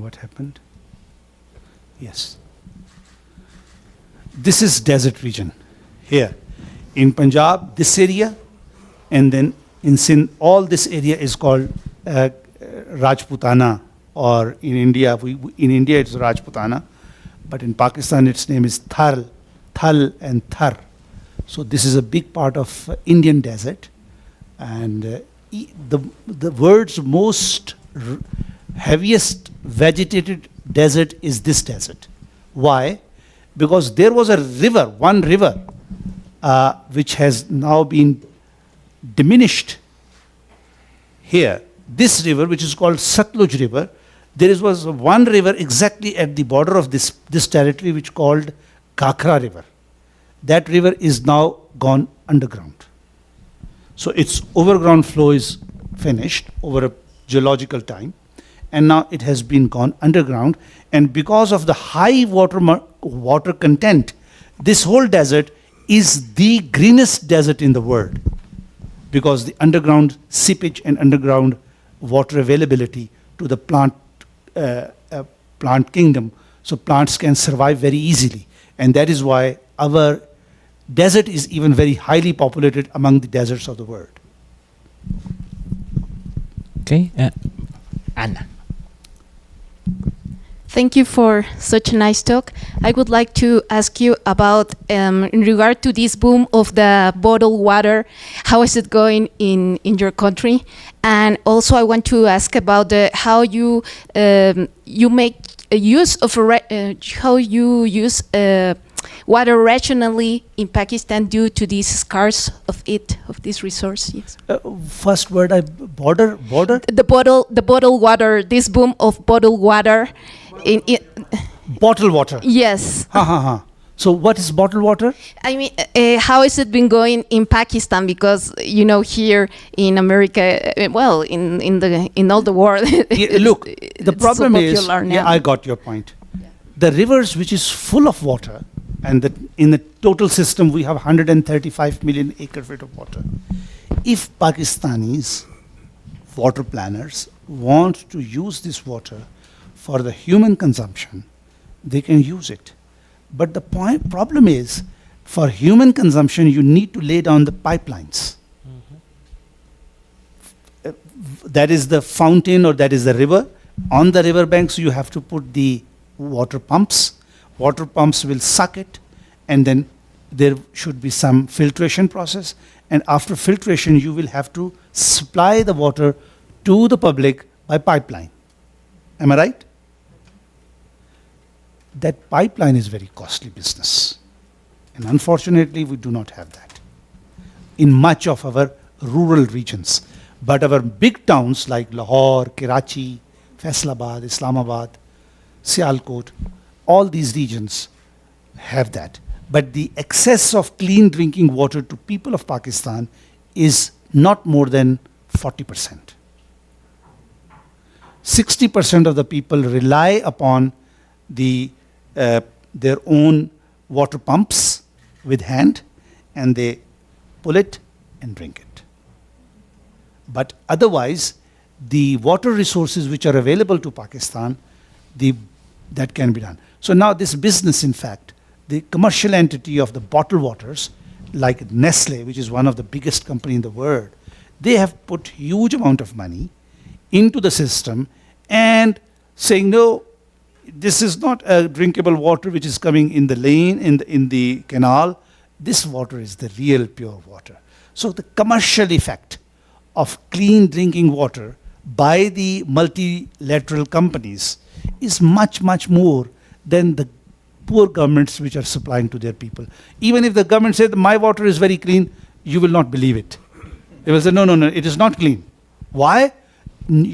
What happened? Yes. This is desert region here. In Punjab, this area, and then in Sindh, all this area is called Rajputana, or in India, it's Rajputana, but in Pakistan its name is Thal and Thar. So this is a big part of Indian desert, and the world's most heaviest vegetated desert is this desert. Why? Because there was a river, one river, which has now been diminished here. This river, which is called Satluj River, was one river exactly at the border of this territory, which called Ghakhra River. That river is now gone underground. So its overground flow is finished over a geological time, and now it has been gone underground. And because of the high water content, this whole desert is the greenest desert in the world, because the underground seepage and underground water availability to the plant kingdom, so plants can survive very easily. And that is why our desert is even very highly populated among the deserts of the world. Okay, Anna. Thank you for such a nice talk. I would like to ask you about, in regard to this boom of the bottled water, how is it going in your country? And also I want to ask about how you make use of how you use water rationally in Pakistan due to this scarce of this resource. Yes. First word, border. The bottled water. This boom of bottled water. Bottled water. Yes. So what is bottled water? I mean, how has it been going in Pakistan? Because here in America, well, in all the world. Look, the problem so is. Now. Yeah, I got your point. Yeah. The rivers, which is full of water, and in the total system we have 135 million acre-feet of water. If Pakistanis, water planners, want to use this water for the human consumption, they can use it. But the problem is, for human consumption, you need to lay down the pipelines. That is the fountain, or that is the river. On the river banks, you have to put the water pumps. Water pumps will suck it, and then there should be some filtration process. And after filtration, you will have to supply the water to the public by pipeline. Am I right? That pipeline is very costly business. And unfortunately, we do not have that in much of our rural regions. But our big towns like Lahore, Karachi, Faisalabad, Islamabad, Sialkot, all these regions have that. But the excess of clean drinking water to people of Pakistan is not more than 40%. 60% of the people rely upon their own water pumps with hand, and they pull it and drink it. But otherwise, the water resources which are available to Pakistan, that can be done. So now this business, in fact, the commercial entity of the bottled waters, like Nestle, which is one of the biggest company in the world, they have put huge amount of money into the system and saying, no, this is not a drinkable water which is coming in the lane, in the canal. This water is the real pure water. So the commercial effect of clean drinking water by the multilateral companies is much, much more than the poor governments which are supplying to their people. Even if the government says my water is very clean, you will not believe it. They will say, no, it is not clean. Why?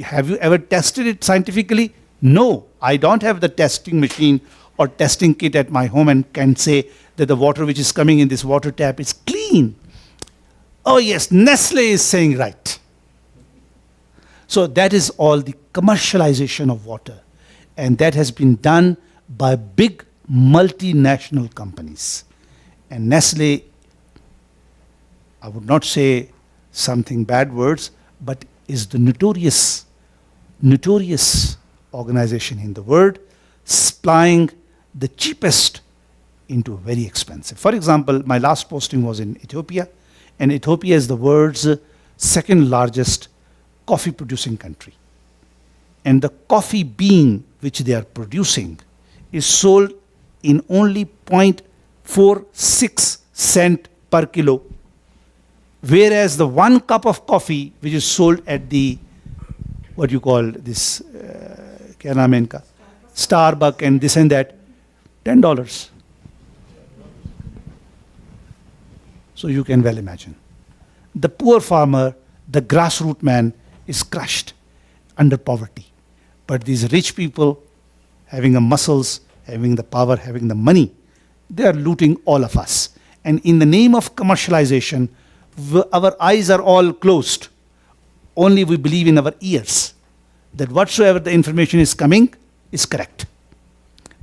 Have you ever tested it scientifically? No, I don't have the testing machine or testing kit at my home and can say that the water which is coming in this water tap is clean. Oh yes, Nestle is saying right. So that is all the commercialization of water. And that has been done by big multinational companies. And Nestle, I would not say something bad words, but is the notorious organization in the world, supplying the cheapest into very expensive. For example, my last posting was in Ethiopia, and Ethiopia is the world's second largest coffee producing country. And the coffee bean which they are producing is sold in only 0.46 cent per kilo, whereas the 1 cup of coffee which is sold at the, what you call this, kya naam hai inka? Starbucks and this and that, $10. So you can well imagine. The poor farmer, the grassroots man, is crushed under poverty. But these rich people, having the muscles, having the power, having the money, they are looting all of us. And in the name of commercialization, our eyes are all closed. Only we believe in our ears that whatsoever the information is coming is correct.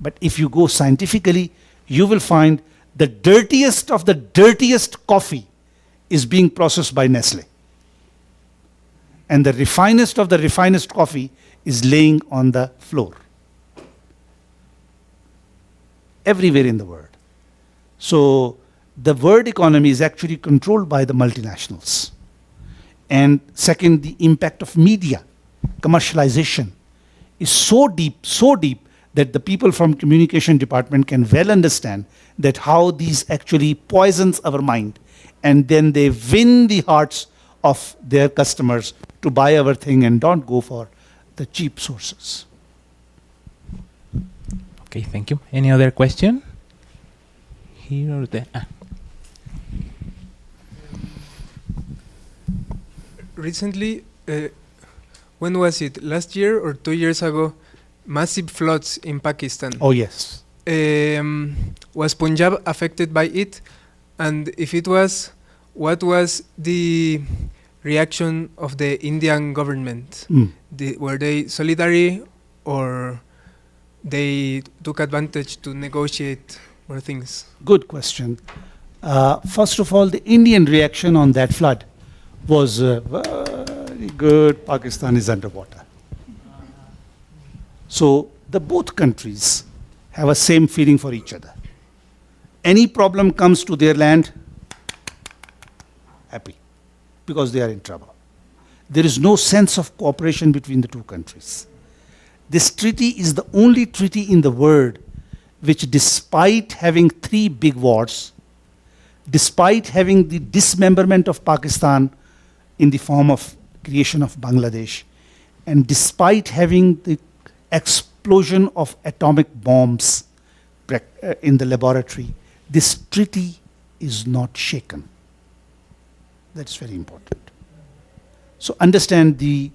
But if you go scientifically, you will find the dirtiest of the dirtiest coffee is being processed by Nestle. And the refinest of the refinest coffee is laying on the floor. Everywhere in the world. So the world economy is actually controlled by the multinationals. And second, the impact of media, commercialization is so deep that the people from communication department can well understand that how these actually poisons our mind. And then they win the hearts of their customers to buy our thing and don't go for the cheap sources. Okay, thank you. Any other question? Here or there? Recently, when was it? Last year or 2 years ago, massive floods in Pakistan. Oh, yes. Was Punjab affected by it? And if it was, what was the reaction of the Indian government? Were they solidary or they took advantage to negotiate more things? Good question. First of all, the Indian reaction on that flood was very good. Pakistan is underwater. So the both countries have a same feeling for each other. Any problem comes to their land, happy, because they are in trouble. There is no sense of cooperation between the two countries. This treaty is the only treaty in the world which, despite having 3 big wars, despite having the dismemberment of Pakistan in the form of creation of Bangladesh, and despite having the explosion of atomic bombs in the laboratory, this treaty is not shaken. That's very important. So understand the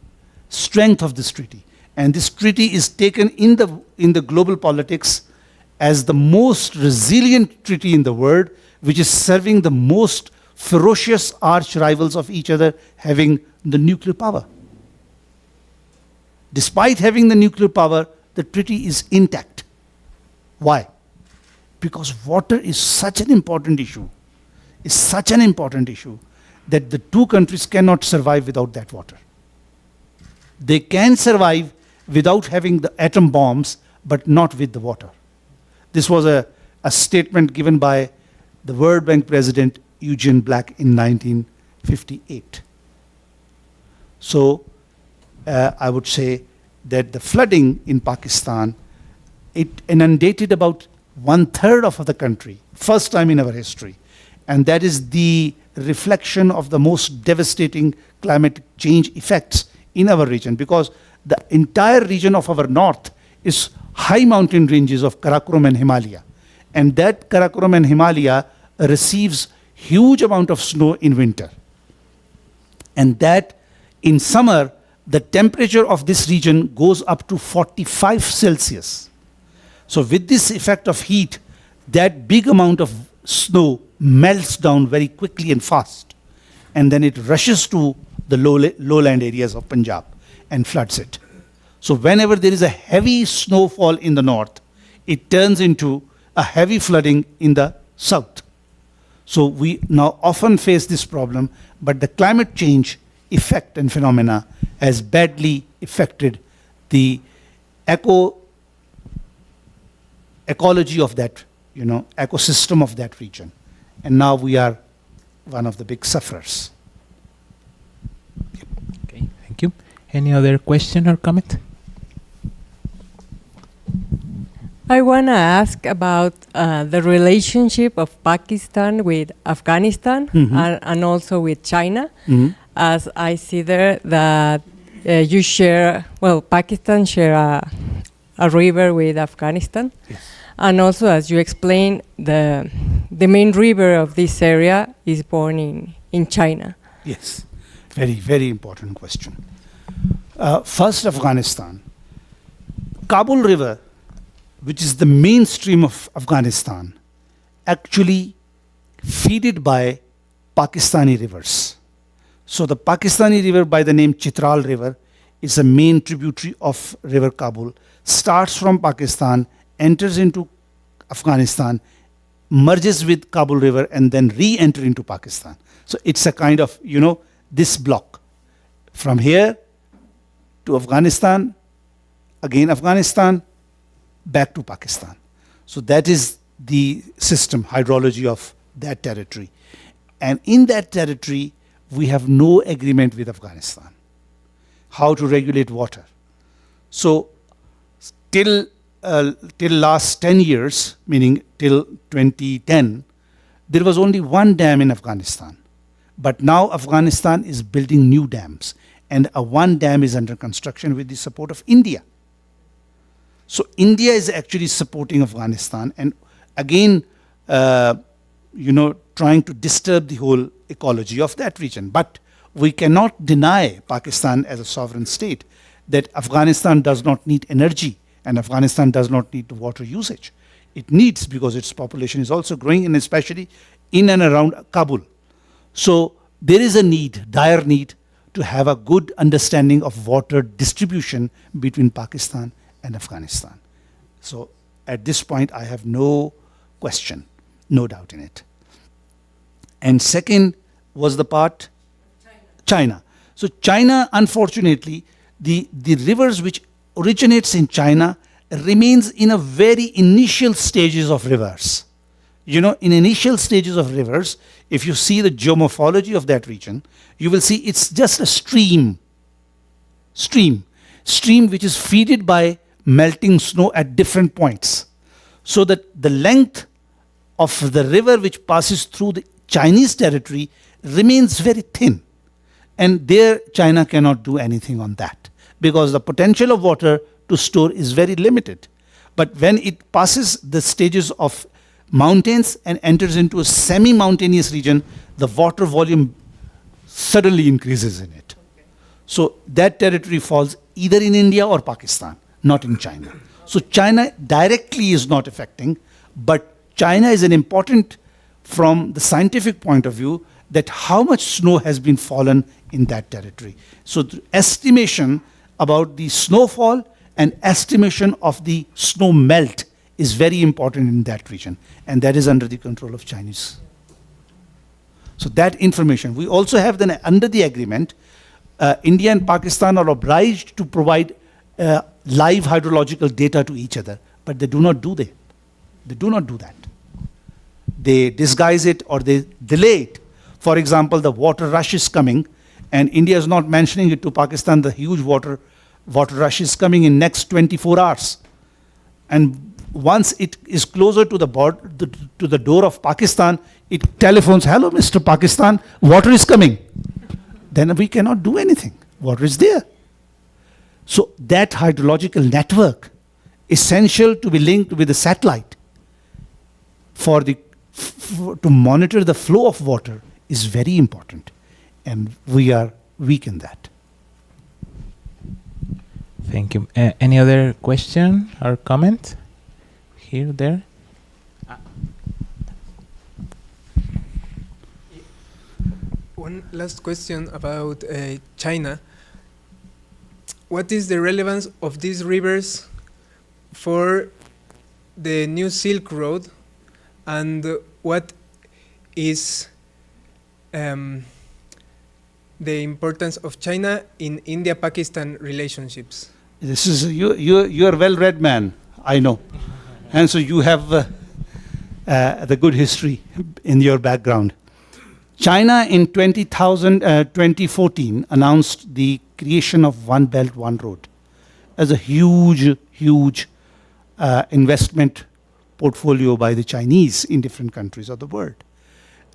strength of this treaty. And this treaty is taken in the global politics as the most resilient treaty in the world, which is serving the most ferocious arch rivals of each other, having the nuclear power. Despite having the nuclear power, the treaty is intact. Why? Because water is such an important issue, that the two countries cannot survive without that water. They can survive without having the atom bombs, but not with the water. This was a statement given by the World Bank President Eugene Black in 1958. So I would say that the flooding in Pakistan, it inundated about 1/3 of the country, first time in our history. And that is the reflection of the most devastating climate change effects in our region, because the entire region of our north is high mountain ranges of Karakoram and Himalaya. And that Karakoram and Himalaya receives huge amount of snow in winter. And that in summer, the temperature of this region goes up to 45 Celsius. So with this effect of heat, that big amount of snow melts down very quickly and fast. And then it rushes to the lowland areas of Punjab and floods it. So whenever there is a heavy snowfall in the north, it turns into a heavy flooding in the south. So we now often face this problem, but the climate change effect and phenomena has badly affected the ecology of that, ecosystem of that region. And now we are one of the big sufferers. Okay, thank you. Any other question or comment? I want to ask about the relationship of Pakistan with Afghanistan and also with China. As I see there that you share, Pakistan share a river with Afghanistan. Yes. And also, as you explained, the main river of this area is born in China. Yes, very, very important question. First, Afghanistan. Kabul River, which is the mainstream of Afghanistan, actually feeded by Pakistani rivers. So the Pakistani river by the name Chitral River is a main tributary of River Kabul, starts from Pakistan, enters into Afghanistan, merges with Kabul River, and then re-enter into Pakistan. So it's a kind of, this block. From here to Afghanistan, again Afghanistan, back to Pakistan. So that is the system, hydrology of that territory. And in that territory, we have no agreement with Afghanistan. How to regulate water. So till last 10 years, meaning till 2010, there was only one dam in Afghanistan. But now Afghanistan is building new dams. And one dam is under construction with the support of India. So India is actually supporting Afghanistan and again, trying to disturb the whole ecology of that region. But we cannot deny Pakistan as a sovereign state that Afghanistan does not need energy and Afghanistan does not need water usage. It needs because its population is also growing and especially in and around Kabul. So there is a need, dire need, to have a good understanding of water distribution between Pakistan and Afghanistan. So at this point, I have no question, no doubt in it. And second was the part China. So China, unfortunately, the rivers which originates in China remains in a very initial stages of rivers. In initial stages of rivers, if you see the geomorphology of that region, you will see it's just a stream which is fed by melting snow at different points. So that the length of the river which passes through the Chinese territory remains very thin. And there China cannot do anything on that because the potential of water to store is very limited. But when it passes the stages of mountains and enters into a semi-mountainous region, the water volume suddenly increases in it. So that territory falls either in India or Pakistan, not in China. So China directly is not affecting, but China is an important, from the scientific point of view, that how much snow has been fallen in that territory. So the estimation about the snowfall and estimation of the snow melt is very important in that region, and that is under the control of Chinese. So that information, we also have then under the agreement, India and Pakistan are obliged to provide live hydrological data to each other, but they do not do that. They do not do that. They disguise it or they delay it. For example, the water rush is coming, and India is not mentioning it to Pakistan. The huge water rush is coming in next 24 hours, and once it is closer to the border, to the door of Pakistan, it telephones, "Hello, Mr. Pakistan, water is coming." Then we cannot do anything. Water is there. So that hydrological network, essential to be linked with the satellite to monitor the flow of water, is very important. And we are weak in that. Thank you. Any other question or comment? Here, there? One last question about China. What is the relevance of these rivers for the new Silk Road, and what is the importance of China in India-Pakistan relationships? This is you are a well-read man, I know, and so you have the good history in your background. China in 2014 announced the creation of One Belt, One Road as a huge investment portfolio by the Chinese in different countries of the world.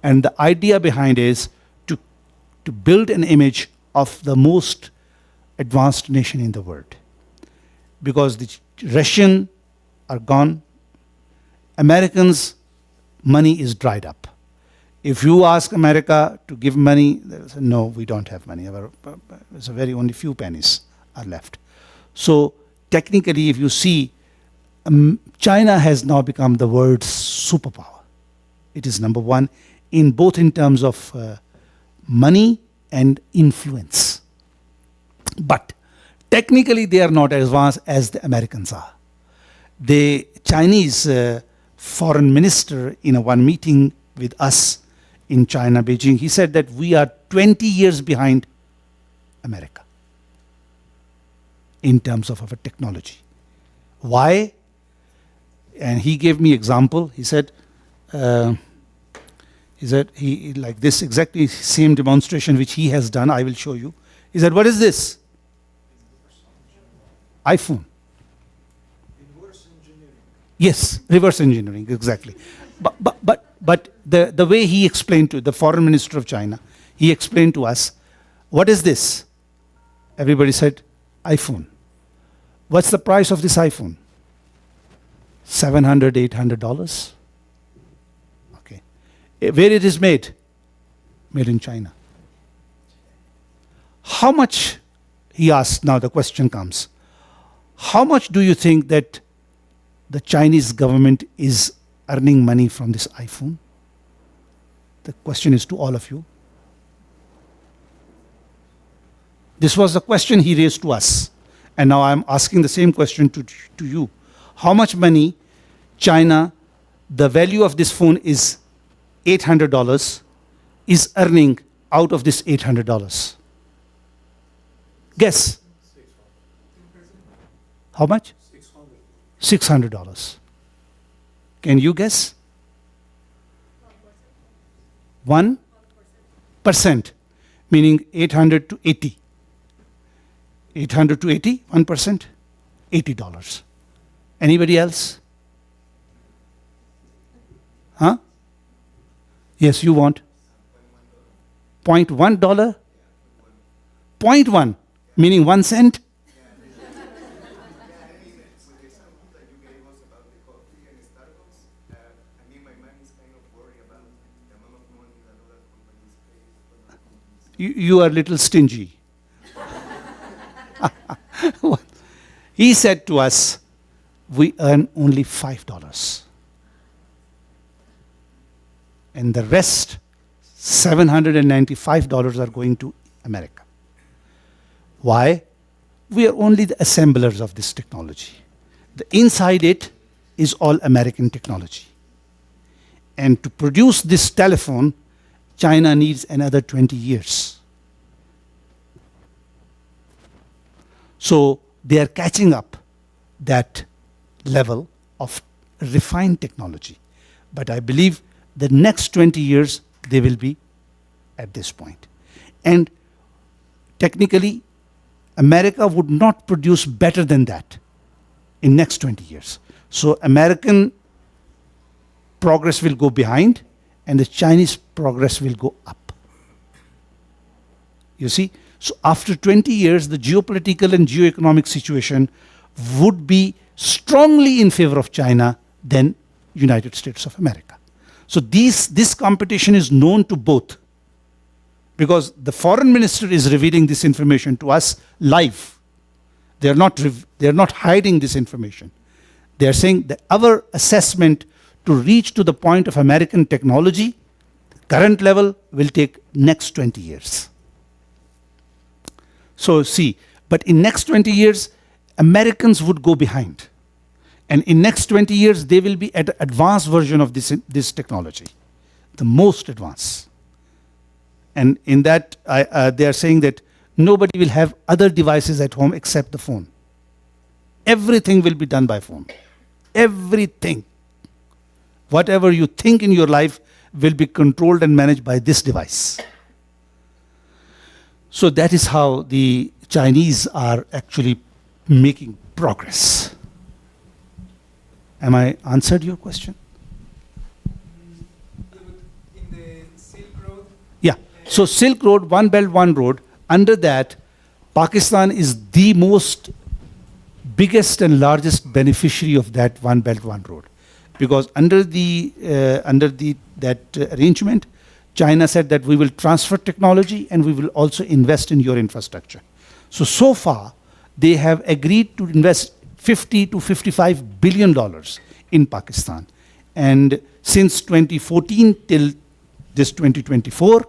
And the idea behind is to build an image of the most advanced nation in the world. because the Russian are gone. Americans' money is dried up. If you ask America to give money, they'll say, no, we don't have money. There's a very only few pennies are left. So technically, if you see, China has now become the world's superpower. It is number one in both in terms of money and influence. But technically, they are not as advanced as the Americans are. The Chinese foreign minister in one meeting with us in China, Beijing, he said that we are 20 years behind America in terms of our technology. Why? And he gave me example. He said he like this exactly same demonstration which he has done. I will show you. He said, "What is this?" iPhone. Reverse engineering. Yes, reverse engineering, exactly. But the way he explained to the foreign minister of China, he explained to us, what is this? Everybody said, iPhone. What's the price of this iPhone? $700, $800. Okay. Where it is made? Made in China. How much, he asked, now the question comes, how much do you think that the Chinese government is earning money from this iPhone? The question is to all of you. This was the question he raised to us. And now I'm asking the same question to you. How much money China, the value of this phone is $800, is earning out of this $800? Guess. How much? $600. Can you guess? 1%, meaning 800 to 80. 800 to 80, 1%, $80. Anybody else? Huh? Yes, you want? $0.1? $0.1, meaning 1 cent? You are a little stingy. He said to us, we earn only $5. And the rest, $795 are going to America. Why? We are only the assemblers of this technology. The inside it is all American technology. And to produce this telephone, China needs another 20 years. So they are catching up that level of refined technology. But I believe the next 20 years, they will be at this point. And technically, America would not produce better than that in next 20 years. So American progress will go behind, and the Chinese progress will go up. You see? So after 20 years, the geopolitical and geoeconomic situation would be strongly in favor of China than United States of America. So this competition is known to both, because the foreign minister is revealing this information to us live. They are not hiding this information. They are saying that our assessment to reach to the point of American technology, current level, will take next 20 years. So see, but in next 20 years, Americans would go behind. And in next 20 years, they will be at an advanced version of this technology, the most advanced. And in that, they are saying that nobody will have other devices at home except the phone. Everything will be done by phone. Everything. Whatever you think in your life will be controlled and managed by this device. So that is how the Chinese are actually making progress. Am I answered your question? In the Silk Road? Yeah. So Silk Road, One Belt, One Road, under that, Pakistan is the most biggest and largest beneficiary of that One Belt One Road, because under that arrangement, China said that we will transfer technology and we will also invest in your infrastructure. So far, they have agreed to invest $50 to $55 billion in Pakistan. And since 2014 till this 2024,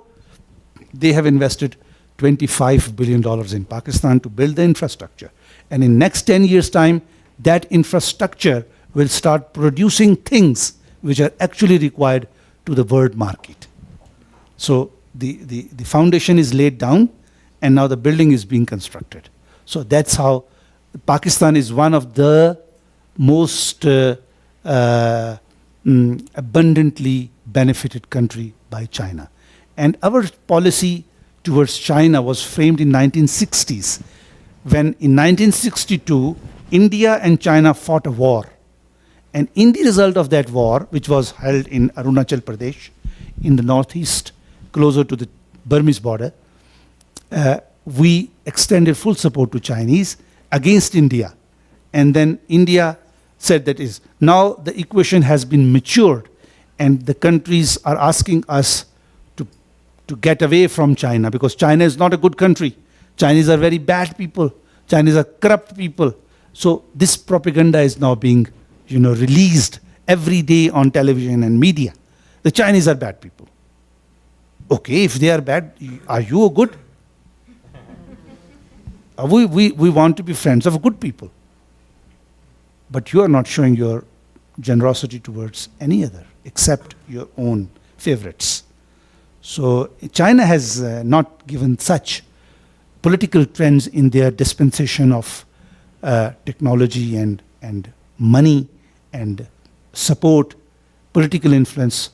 they have invested $25 billion in Pakistan to build the infrastructure. And in next 10 years' time, that infrastructure will start producing things which are actually required to the world market. So the foundation is laid down, and now the building is being constructed. So that's how Pakistan is one of the most abundantly benefited country by China. And our policy towards China was framed in 1960s, when in 1962, India and China fought a war. And in the result of that war, which was held in Arunachal Pradesh, in the northeast, closer to the Burmese border, we extended full support to Chinese against India. And then India said that is, now the equation has been matured, and the countries are asking us to get away from China, because China is not a good country. Chinese are very bad people. Chinese are corrupt people. So this propaganda is now being, released every day on television and media. The Chinese are bad people. Okay, if they are bad, are you good? We want to be friends of good people. But you are not showing your generosity towards any other except your own favorites. So China has not given such political trends in their dispensation of technology and money and support, political influence.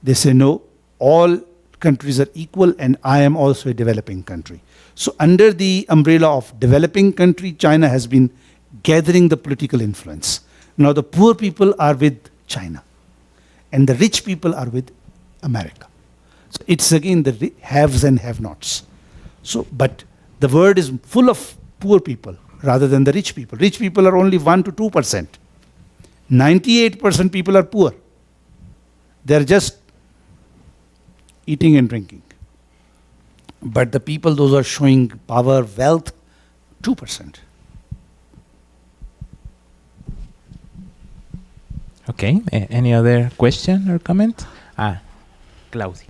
They say, no, all countries are equal, and I am also a developing country. So under the umbrella of developing country, China has been gathering the political influence. Now the poor people are with China, and the rich people are with America. So it's again the haves and have-nots. So, but the world is full of poor people rather than the rich people. Rich people are only 1 to 2%. 98% people are poor. They're just eating and drinking. But the people, those are showing power, wealth, 2%. Okay. Any other question or comment? Claudia.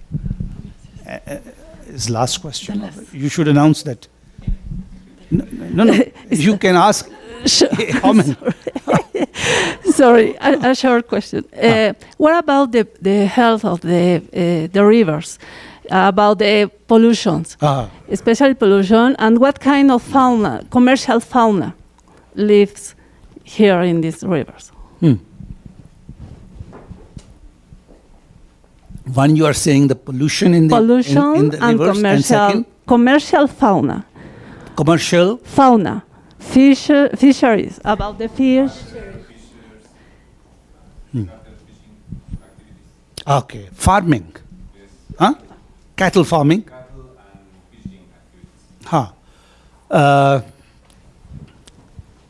Is last question. You should announce that. No. You can ask. Comment. Sorry, a short question. What about the health of the rivers? About the pollutions, especially pollution, and what kind of fauna, commercial fauna, lives here in these rivers? One, you are saying the pollution in the in the and rivers, and second, commercial fauna. Commercial fauna, fisheries, about the fish. Okay, farming, cattle farming. Cattle and fishing activities.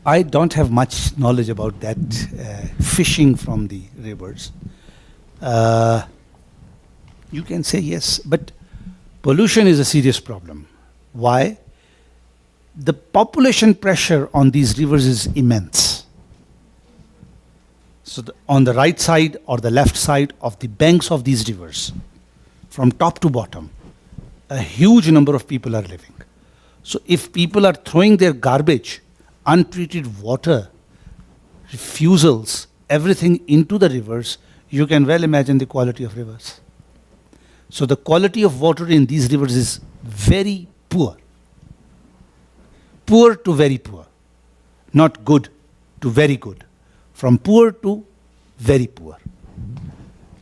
I don't have much knowledge about that fishing from the rivers. You can say yes, but pollution is a serious problem. Why? The population pressure on these rivers is immense. So on the right side or the left side of the banks of these rivers, from top to bottom, a huge number of people are living. So if people are throwing their garbage, untreated water, refusals, everything into the rivers, you can well imagine the quality of rivers. So the quality of water in these rivers is very poor. Poor to very poor. Not good to very good. From poor to very poor.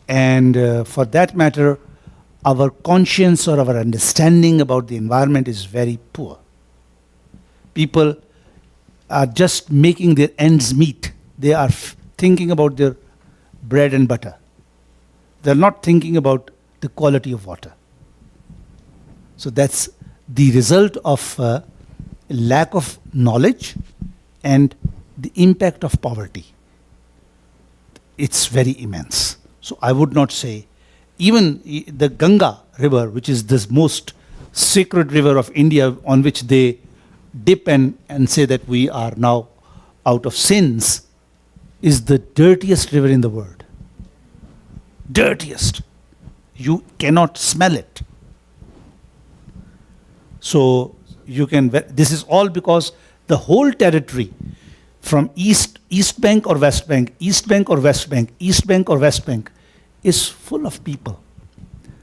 And for that matter, our conscience or our understanding about the environment is very poor. People are just making their ends meet. They are thinking about their bread and butter. They're not thinking about the quality of water. So that's the result of lack of knowledge and the impact of poverty, it's very immense. So I would not say, even the Ganga river, which is the most sacred river of India, on which they dip and say that we are now out of sins, is the dirtiest river in the world. Dirtiest. You cannot smell it. So you can, this is all because the whole territory from East Bank or West Bank, East Bank or West Bank, East Bank or West Bank is full of people.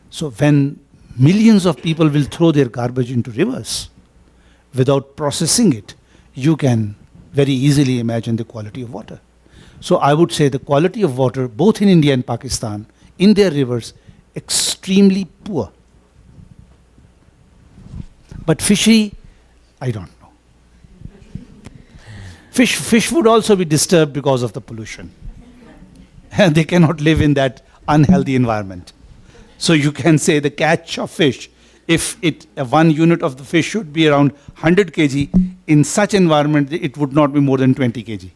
So when millions of people will throw their garbage into rivers without processing it, you can very easily imagine the quality of water. So I would say the quality of water, both in India and Pakistan, in their rivers, extremely poor. But fishery, I don't know. Fish would also be disturbed because of the pollution. And they cannot live in that unhealthy environment. So you can say the catch of fish, if 1 unit of the fish should be around 100 kg, in such environment, it would not be more than 20 kg.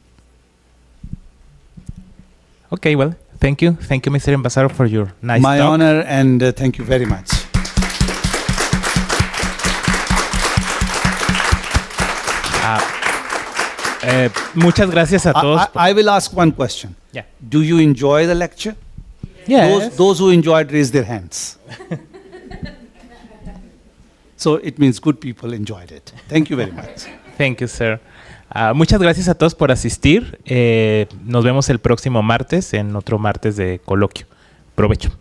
Okay, well, thank you. Thank you, Mr. Ambassador, for your nice My talk. honor, and thank you very much. Muchas gracias a todos. I will ask one question. Yeah. Do you enjoy the lecture? Yes. Those who enjoyed, raise their hands. So it means good people enjoyed it. Thank you very much. Thank you, sir. Muchas gracias a todos por asistir. Nos vemos el próximo martes en otro martes de coloquio. Provecho.